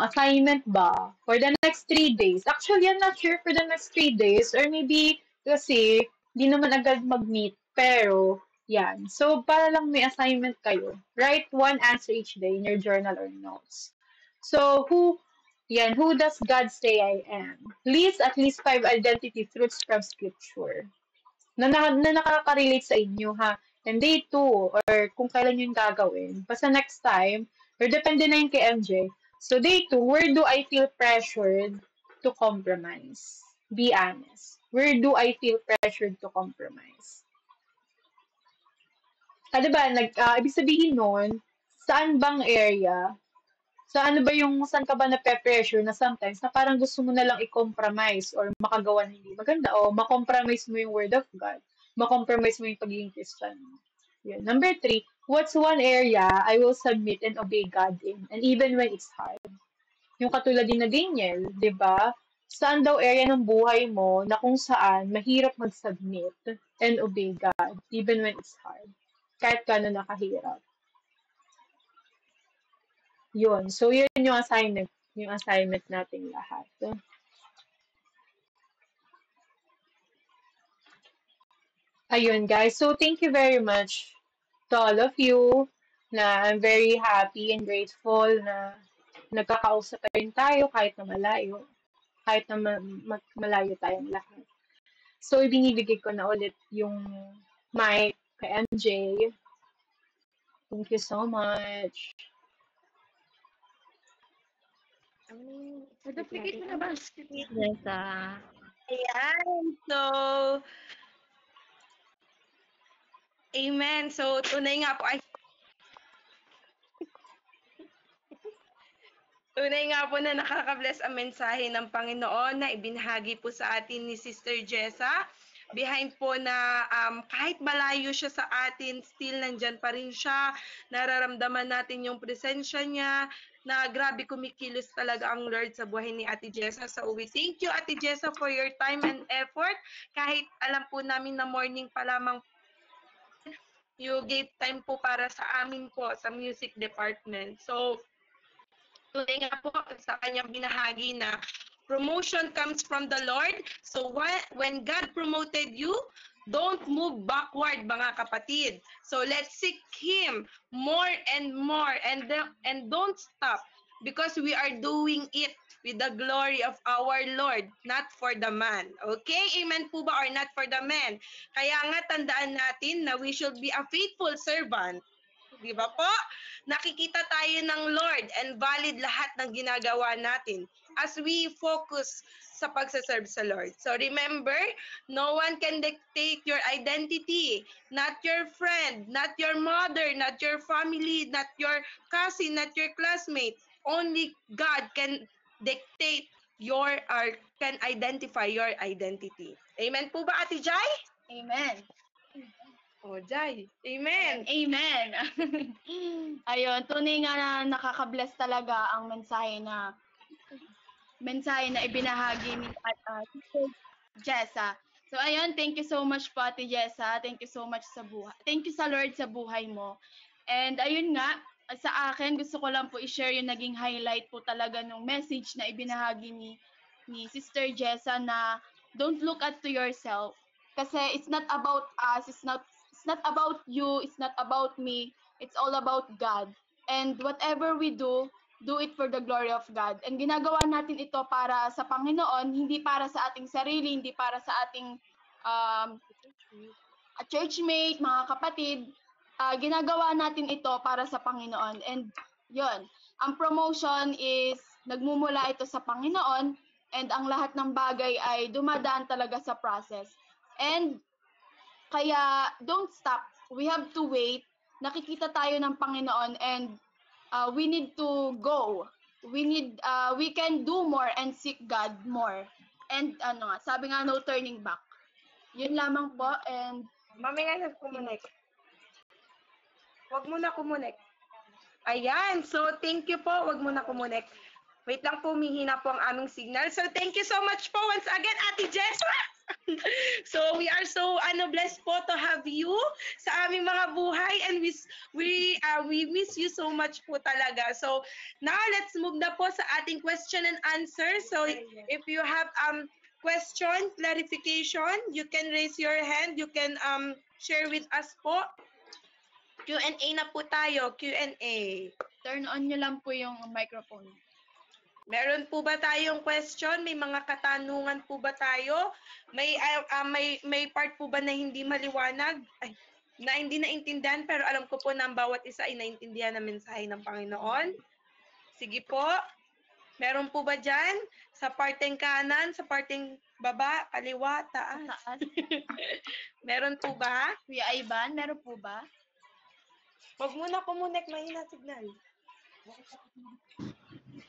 assignment ba for the next 3 days. Actually, I'm not sure for the next 3 days or maybe kasi di naman agad mag-meet. Pero, yan. So, para lang may assignment kayo. Write one answer each day in your journal or notes. So, who does God say I am? List at least 5 identity truths from Scripture na nakaka-relate sa inyo, ha? And day 2, or kung kailan yun gagawin. Basta next time, or depende na yun kay MJ. So, day 2, where do I feel pressured to compromise? Be honest. Where do I feel pressured to compromise? Diba, ibig sabihin nun, saan bang area, saan ka ba na-pressure na sometimes na parang gusto mo na lang i-compromise or makagawa na hindi maganda o makompromise mo yung word of God, makompromise mo yung pagiging Christian mo. Yun. Number 3, what's one area I will submit and obey God in, and even when it's hard? Yung katulad din na Daniel, di ba? Saan daw area ng buhay mo na kung saan mahirap mag-submit and obey God, even when it's hard? Kahit gano'n nakahirap. Yun. So, yun yung assignment nating lahat. Ayun, guys. So, thank you very much to all of you na I'm very happy and grateful na nagkakausap pa rin tayo kahit na malayo. Kahit na malayo tayong lahat. So, ibinibigay ko na ulit yung mic kay MJ. Thank you so much. Duplicate mo na ba? Yes, Ayan. So, amen. So, tunay nga po na nakaka-bless ang mensahe ng Panginoon na ibinahagi po sa atin ni Sister Jessa. Behind po na kahit malayo siya sa atin, still nandyan pa rin siya. Nararamdaman natin yung presensya niya, na grabe kumikilos talaga ang Lord sa buhay ni Ate Jessa. So we thank you, Ate Jessa, for your time and effort. Kahit alam po namin na morning pa lamang, you gave time po para sa amin po, sa music department. So, tunay nga po sa kanyang binahagi na promotion comes from the Lord. So when God promoted you, don't move backward, mga kapatid. So let's seek Him more and more, and don't stop, because we are doing it with the glory of our Lord, not for the man. Okay? Amen po ba, or not for the man? Kaya nga tandaan natin na we should be a faithful servant. Di ba po? Nakikita tayo ng Lord and valid lahat ng ginagawa natin as we focus sa pagsaserve sa Lord. So remember, no one can dictate your identity. Not your friend, not your mother, not your family, not your cousin, not your classmate. Only God can dictate can identify your identity. Amen po ba, Ate Jai? Amen. O, Jai. Amen. Amen. Ayun, tunay nga na nakaka-bless talaga ang mensahe na ibinahagi ni Sister Jessa. So ayun, thank you so much po, Ate Jessa. Thank you so much sa buhay. Thank you sa Lord sa buhay mo. And ayun nga, sa akin, gusto ko lang po i-share yung naging highlight po talaga ng message na ibinahagi ni Sister Jessa na don't look at to yourself. Kasi it's not about us, it's not about you, it's not about me, it's all about God. And whatever we do it for the glory of God. And ginagawa natin ito para sa Panginoon, hindi para sa ating sarili, hindi para sa ating churchmate, mga kapatid. Ginagawa natin ito para sa Panginoon. And yun, ang promotion is nagmumula ito sa Panginoon, and ang lahat ng bagay ay dumadaan talaga sa process. And Kaya don't stop. We have to wait. Nakikita tayo ng Panginoon and we need to go. We can do more and seek God more. And sabi nga, no turning back. Yun lamang po, and Mami nga nag-connect. Huwag mo na kumunik. Ayan. So, thank you po. Huwag mo na kumunik. Wait lang po, humihina po ang aming signal. So, thank you so much po once again, Ate Jessa. So, we are so blessed po to have you sa aming mga buhay, and we miss you so much po talaga. So, now let's move na po sa ating question and answer. So, if you have question, clarification, you can raise your hand. You can share with us po. Q&A na po tayo. Q&A. turn on nyo lang po yung microphone. Meron po ba tayong question? May mga katanungan po ba tayo? May part po ba na hindi maliwanag? Na hindi naintindihan, pero alam ko po na ang bawat isa ay naintindihan ng mensahe ng Panginoon. Sige po. Meron po ba dyan? Sa parteng kanan, sa parteng baba, kaliwa, taas? Meron po ba? Kuya Ivan, meron po ba? Huwag muna kumunik, mahina signal.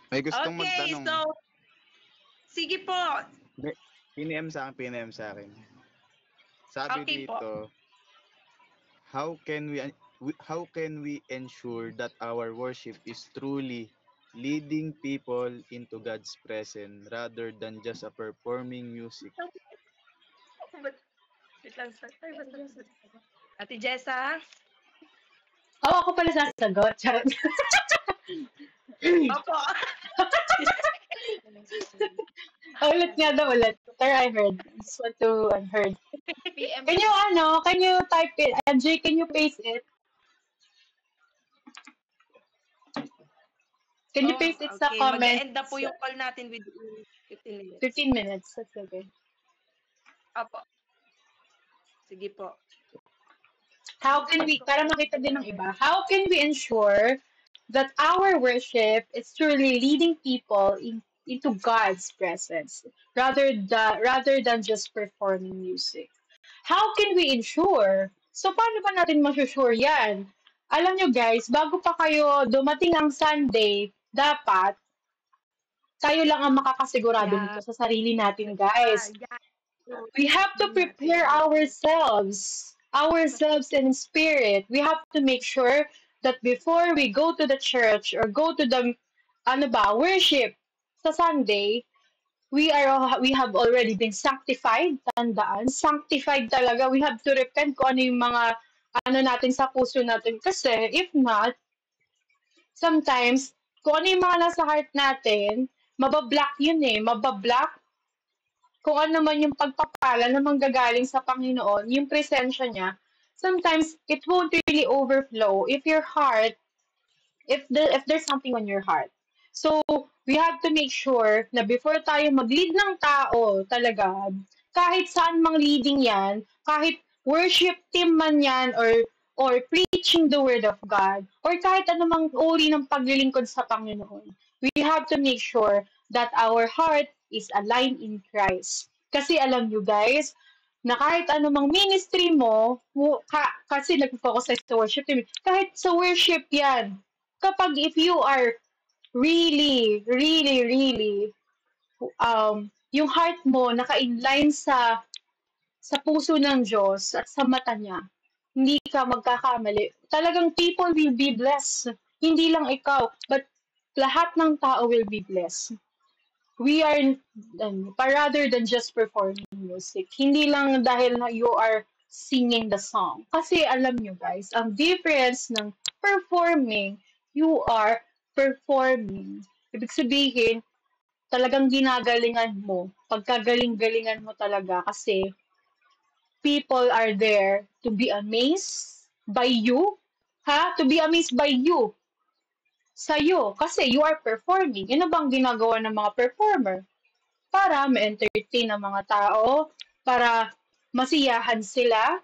May gustong Okay, magtanong. so, sige po. PNM sa akin. Sabi Okay po. dito, how can we ensure that our worship is truly leading people into God's presence rather than just a performing music? Wait lang, Ate Jessa? Ako pala sasagot. Charot. Opo. Ulit nga daw, ulit. Sir, I heard. Just want to unheard. Can you type it? MJ, can you paste it? Can you paste it sa comment? Mag-end na po yung call natin with 15 minutes. 15 minutes. That's okay. Opo. Sige po. How can we, para makita din ng iba, how can we ensure that our worship is truly leading people into God's presence rather than just performing music? How can we ensure? So, paano ba natin masusure yan? Alam nyo guys, bago pa kayo dumating ang Sunday, dapat tayo lang ang makakasigurado dito sa sarili natin, guys. We have to prepare ourselves in spirit. We have to make sure that before we go to the church or go to the worship sa Sunday, we have already been sanctified. Tandaan, sanctified talaga. We have to repent kung ano yung mga natin sa puso natin. Kasi if not, sometimes kung ano yung mga nasa heart natin, mabablock yun eh. Mabablock kung ano man yung pagpapala na manggagaling sa Panginoon, yung presensya niya. Sometimes it won't really overflow if there's something on your heart. So, we have to make sure na before tayo mag-lead ng tao talaga, kahit saan mang leading yan, kahit worship team man yan, or preaching the word of God, or kahit anumang uri ng paglilingkod sa Panginoon, we have to make sure that our heart is aligned in Christ. Kasi alam nyo guys, na kahit anumang ministry mo, kasi nag-focus sa worship team, kahit sa worship yan, kapag if you are really, yung heart mo naka-inline sa puso ng Diyos at sa mata niya, hindi ka magkakamali. Talagang people will be blessed. Hindi lang ikaw, but lahat ng tao will be blessed. We are, rather than just performing music, hindi lang dahil na you are singing the song. Kasi alam nyo guys, ang difference ng performing, you are performing. Ibig sabihin, talagang ginagalingan mo. Pagkagaling-galingan mo talaga kasi people are there to be amazed by you. To be amazed by you. Sa'yo. Kasi you are performing. Yun na bang ginagawa ng mga performer? Para ma-entertain ang mga tao, para masiyahan sila,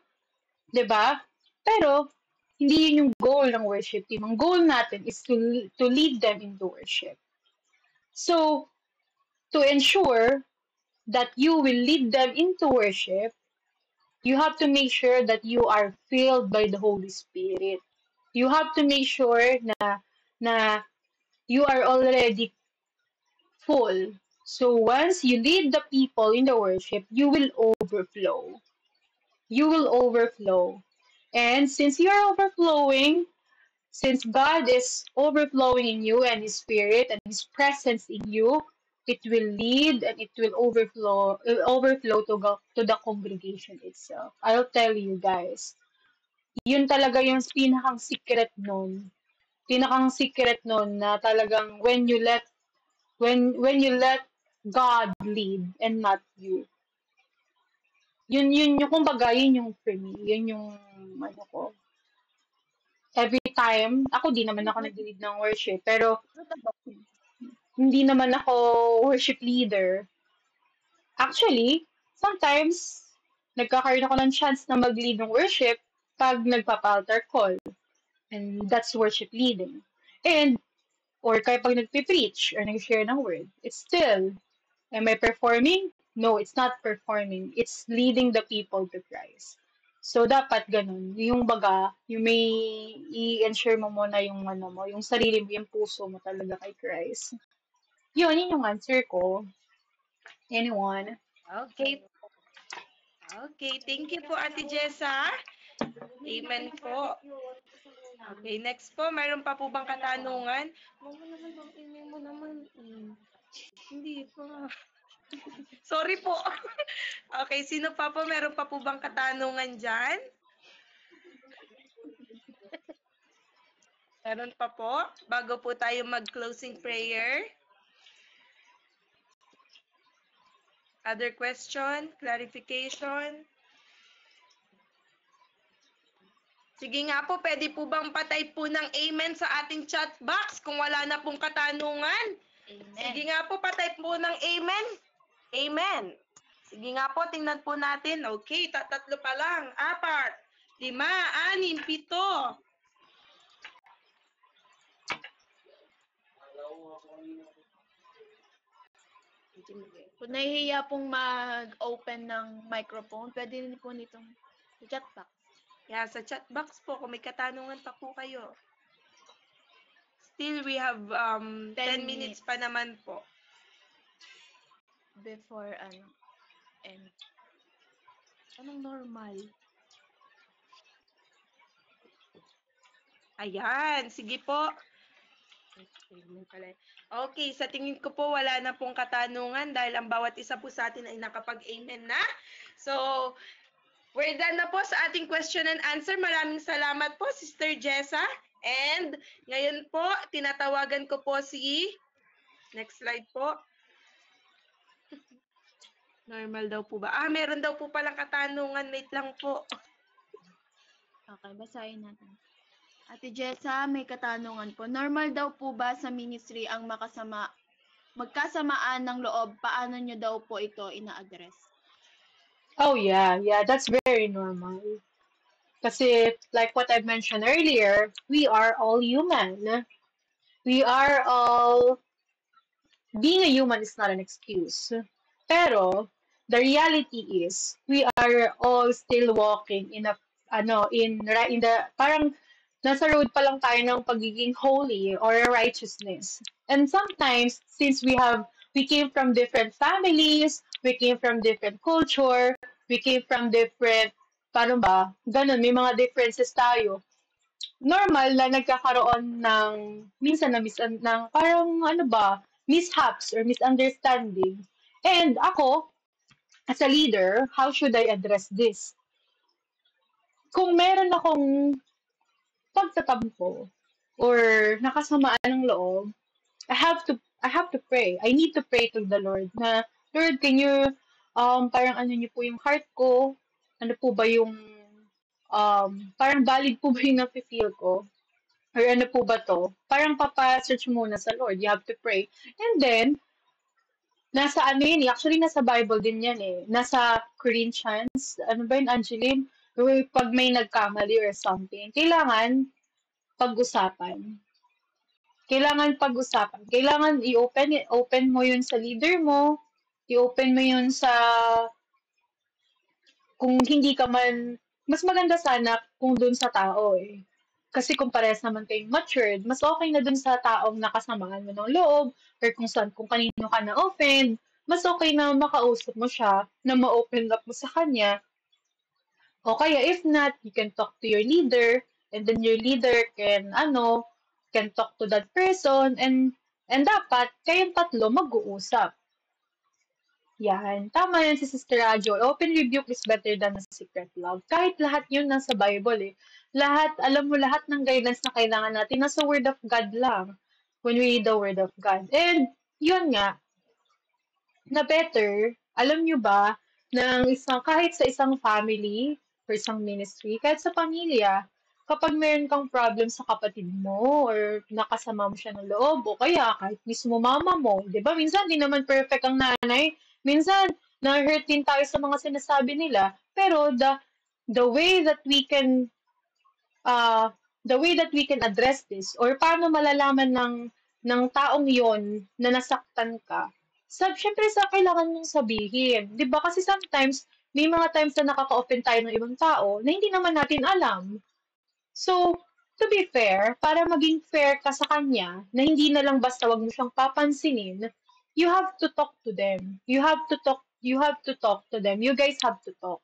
'di ba? Pero hindi yun yung goal ng worship team. Ang goal natin is to lead them into worship. So, to ensure that you will lead them into worship, You have to make sure that you are filled by the Holy Spirit. You have to make sure na you are already full. So once you lead the people in the worship, you will overflow. You will overflow. And since you are overflowing, since God is overflowing in you and His Spirit and His presence in you, it will lead and it will overflow to the congregation itself. I'll tell you guys, yun talaga yung pinakang secret nun. Pinakang secret nun na talagang when you let God lead and not you. Yun yung kumbaga, yun yung for me, yun yung ano ko. Every time, ako di naman ako nag-lead ng worship, pero hindi naman ako worship leader. Actually, sometimes, nagkakaroon ako ng chance na mag-lead ng worship pag nagpapa-altar call. And that's worship leading. And, or kaya pag nagpipreach or nag-share ng word, it's still, am I performing? No, it's not performing. It's leading the people to Christ. So, dapat ganun. Yung baga, yung may i-ensure mo muna yung ano mo, yung sarili mo, yung puso mo talaga kay Christ. Yun yung answer ko. Anyone? Okay. Okay, thank you po Ate Jessa. Amen po. Okay, next po, mayroon pa po bang katanungan? Mama naman, bang mo naman. Hindi pa. Sorry po. Okay, sino pa po? Meron pa po bang katanungan dyan? Meron pa po? Bago po tayo mag-closing prayer. Other question? Clarification? Sige nga po, pwede po bang patay po ng amen sa ating chat box kung wala na pong katanungan? Amen. Sige nga po, patay po ng amen. Amen. Sige nga po, tingnan po natin. Okay, tatlo pa lang. 4, 5, 6, 7. Kung nahihiya pong mag-open ng microphone, pwede rin po nitong chat box. Yeah, sa chat box po, kung may katanungan pa po kayo. Still, we have 10 minutes pa naman po. Before, and anong normal? Ayan, sige po. Okay, sa tingin ko po wala na pong katanungan dahil ang bawat isa po sa atin ay nakapag-amen na. So, we're done na po sa ating question and answer. Maraming salamat po, Sister Jessa. And ngayon po, tinatawagan ko po si... Next slide po. Normal daw po ba? Meron daw po palang katanungan. Wait lang po. Okay, basahin natin. Ate Jessa, may katanungan po. Normal daw po ba sa ministry ang magkasamaan ng loob? Paano nyo daw po ito ina-address? Oh yeah, that's very normal. Kasi, like what I mentioned earlier, we are all human. We are all... Being a human is not an excuse. Pero, the reality is, we are all still walking in the, parang, nasa road pa lang tayo ng pagiging holy or righteousness. And sometimes, since we came from different families, we came from different culture, we came from different, paano ba, ganun, may mga differences tayo. Normal na nagkakaroon ng, minsan ng parang, mishaps or misunderstanding. And ako, as a leader, how should I address this? Kung meron akong pagtatampo or nakasamaan ng loob, I have to pray. I need to pray to the Lord na, Lord, can you, parang ano niyo po yung heart ko? Ano po ba yung, parang valid po ba yung nafe-feel ko? Or ano po ba to? Parang papa-search muna sa Lord. You have to pray. And then, nasa ano yun, actually nasa Bible din yan eh. Nasa Corinthians, ano ba yun, Angeline? Pag may nagkamali or something, kailangan pag-usapan. Kailangan i-open mo yun sa leader mo, i-open mo yun sa kung hindi ka man, mas maganda sana kung dun sa tao eh. Kasi kung parehas naman kayong matured, mas okay na dun sa taong nakasamahan mo ng loob, or kung kanino ka na-offend, mas okay na makausap mo siya, na ma-open up mo sa kanya. O kaya if not, you can talk to your leader, and then your leader can talk to that person, and dapat kayong tatlo mag-uusap. Yan. Tama yan si Sister Ajo. Open rebuke is better than a secret love. Kahit lahat yun nasa Bible eh. Alam mo lahat ng guidance na kailangan natin nasa Word of God lang. When we read the Word of God. And, yun nga, na better, alam nyo ba, kahit sa isang family, or isang ministry, kahit sa pamilya, kapag meron kang problem sa kapatid mo, or nakasama mo siya ng loob, o kaya kahit mismo mama mo, di ba? Minsan, di naman perfect ang nanay. Minsan, na-hurt din tayo sa mga sinasabi nila. Pero, the way that we can address this, or paano malalaman ng taong yon na nasaktan ka, syempre kailangan mong sabihin. Di ba? Kasi sometimes, may mga times na nakaka-offend tayo ng ibang tao na hindi naman natin alam. So, to be fair, para maging fair ka sa kanya, na hindi na lang basta wag mo siyang papansinin, you have to talk to them. You have to talk to them. You guys have to talk.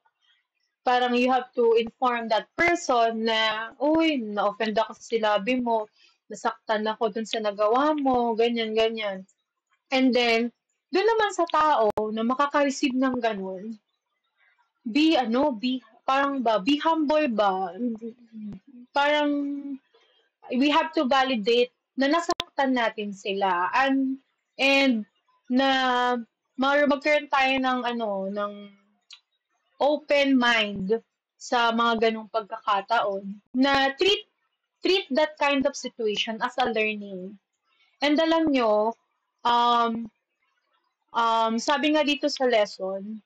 Parang you have to inform that person na, uy, na-offend ako sa sinabi mo, nasaktan ako dun sa nagawa mo, ganyan, ganyan. And then, dun naman sa tao na makaka-receive ng ganun, be humble ba? Parang, we have to validate na nasaktan natin sila. And na magkaroon tayo ng open mind sa mga ganong pagkakataon na treat that kind of situation as a learning. And alam nyo, sabi nga dito sa lesson,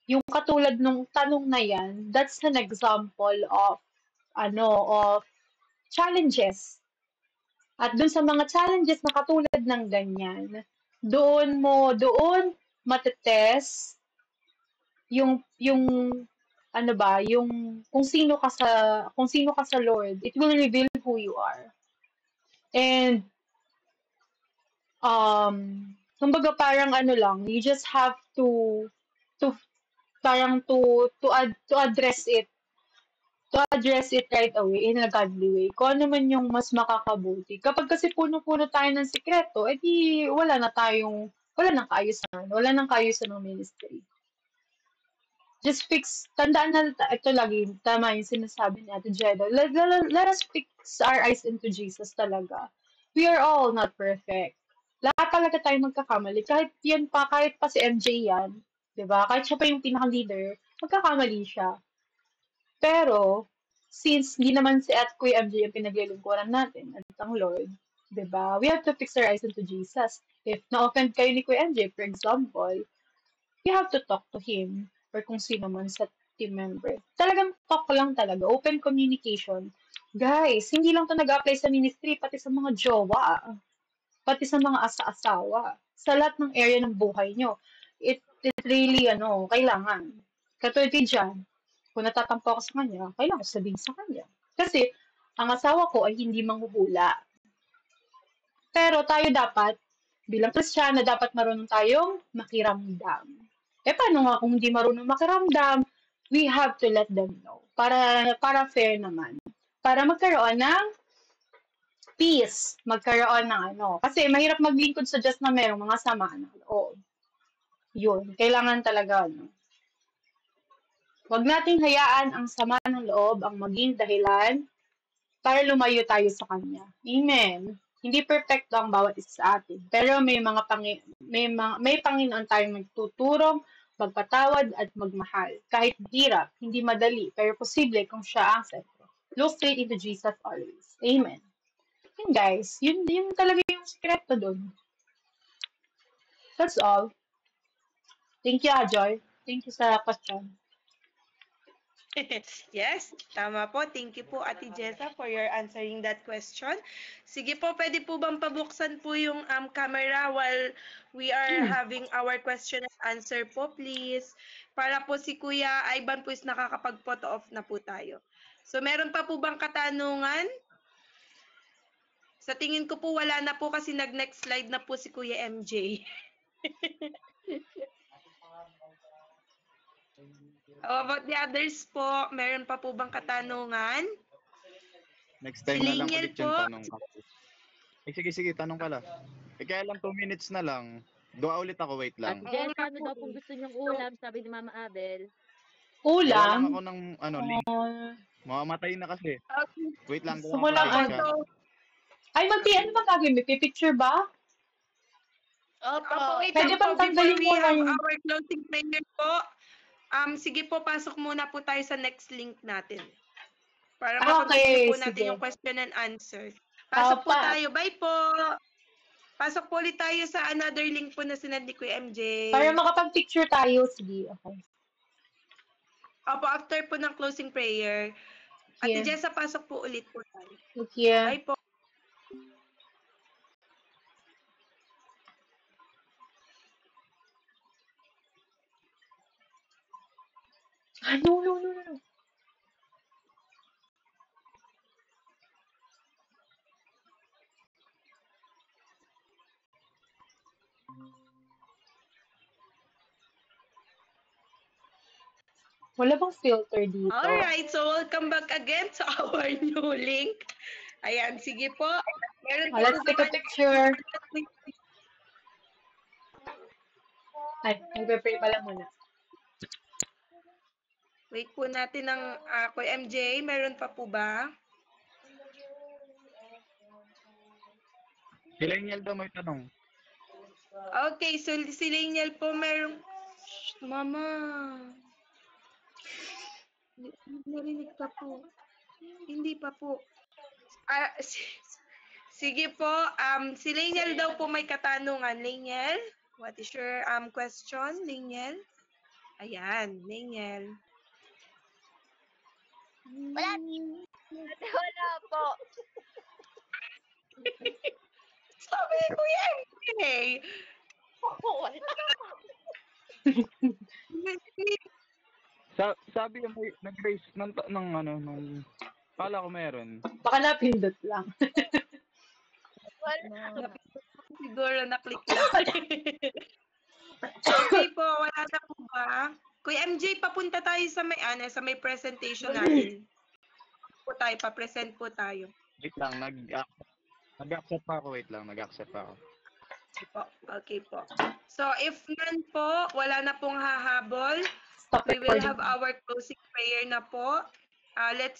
yung katulad nung tanong na yan, that's an example of challenges. At dun sa mga challenges na katulad ng ganyan, doon matetest yung kung sino ka sa Lord. It will reveal who you are. And kumbaga parang you just have to address it. To address it right away in a godly way. Kung ano man yung mas makakabuti. Kapag kasi puno-puno tayo ng sikreto, edi wala nang kaayusan ng ministry. Just tandaan na, ito lagi, tama yung sinasabi ni Ate Jeda. Let us fix our eyes into Jesus talaga. We are all not perfect. Lahat talaga tayo magkakamali. Kahit pa si MJ yan, diba? Kahit siya pa yung pinaka-leader, magkakamali siya. Pero, since hindi naman si Kuya MJ yung pinaglilingkuran natin at ang Lord, diba? We have to fix our eyes into Jesus. If na-offend kayo ni Kuya MJ, for example, you have to talk to him or kung sino man sa team member. Talagang talk lang talaga. Open communication. Guys, hindi lang to nag-apply sa ministry, pati sa mga jowa. Pati sa mga asa-asawa. Sa lahat ng area ng buhay nyo. It really, kailangan. Katulad dyan, kung natatampo ako sa kanya, kailangan ko sabihin sa kanya. Kasi, ang asawa ko ay hindi manghuhula. Pero tayo dapat, bilang Kristiyana, dapat marunong tayong makiramdam. Paano nga kung hindi marunong makiramdam? We have to let them know. Para fair naman. Para magkaroon ng peace. Magkaroon ng Kasi mahirap maglingkod sa Diyos na merong mga sama ng loob. Yun. Kailangan talaga, Huwag nating hayaan ang sama ng loob ang maging dahilan para lumayo tayo sa Kanya. Amen. Hindi perfecto ang bawat isa sa atin. Pero may Panginoon tayong magtuturong, magpatawad at magmahal. Kahit hirap, hindi madali, pero posible kung siya ang sentro. Look straight into Jesus always. Amen. And guys, yun talaga yung sikreto dun. That's all. Thank you, Ajoy. Thank you sa question. Yes, tama po. Thank you po, Ate Jessa, for your answering that question. Sige po, pwede po bang pabuksan po yung camera while we are having our question and answer po, please? Para po si Kuya Ivan po is nakakapag-photo off na po tayo. So, meron pa po bang katanungan? Sa tingin ko po, wala na po kasi nag-next slide na po si Kuya MJ. How about the others po? Meron pa po bang katanungan? Next time na lang Liniel ulit yung po. tanong ko. Sige, tanong ka lang. Kaya lang 2 minutes na lang. Dua ulit ako, wait lang. Ate Jessa, ano daw kung gusto niyong ulam, sabi ni Mama Abel. Gawa lang Ulam? ako ng link. Mamamatay na kasi. Wait lang. Gusto mo lang Ay, ano ba gagawin? May picture ba? Opo, wait Pwede lang bang po, tanggalin before we mo na have yung... our closing prayer po, sige po, pasok muna po tayo sa next link natin. Para ma-continue po natin yung question and answer. Pasok po tayo. Bye po! Pasok po ulit tayo sa another link po na sinend ni Kuya MJ. Para makapag-picture tayo. Sige, okay. Opo, after po ng closing prayer. Ate Jessa, pasok po ulit po tayo. Okay. Bye po. No. Wala bang filter dito? Alright, so welcome back again to our new link. Ayan, sige po. Let's take a picture. Ay, nagpe-pray pala muna. Wait po natin ng Kuya MJ. Meron pa po ba? Si Leniel daw may tanong. Okay, so si Leniel po meron... Shh, Mama. Narinig pa po. Hindi pa po. Sige po. Si Leniel daw po may katanungan. Leniel, what is your question, Leniel? Ayan, Leniel. Wala po. Sabi ni Kuya MJ. Wala. Sabi yung nag-raise ng pala ko meron. Baka napindot lang. Wala. Siguro na-click lang. Okay po, wala na po ba? Kuya MJ, papunta tayo sa may presentation natin. Pa-present po tayo. Wait lang, nag-accept pa ako. Okay po. So, if none po, wala na pong hahabol. We will have our closing prayer na po. Let's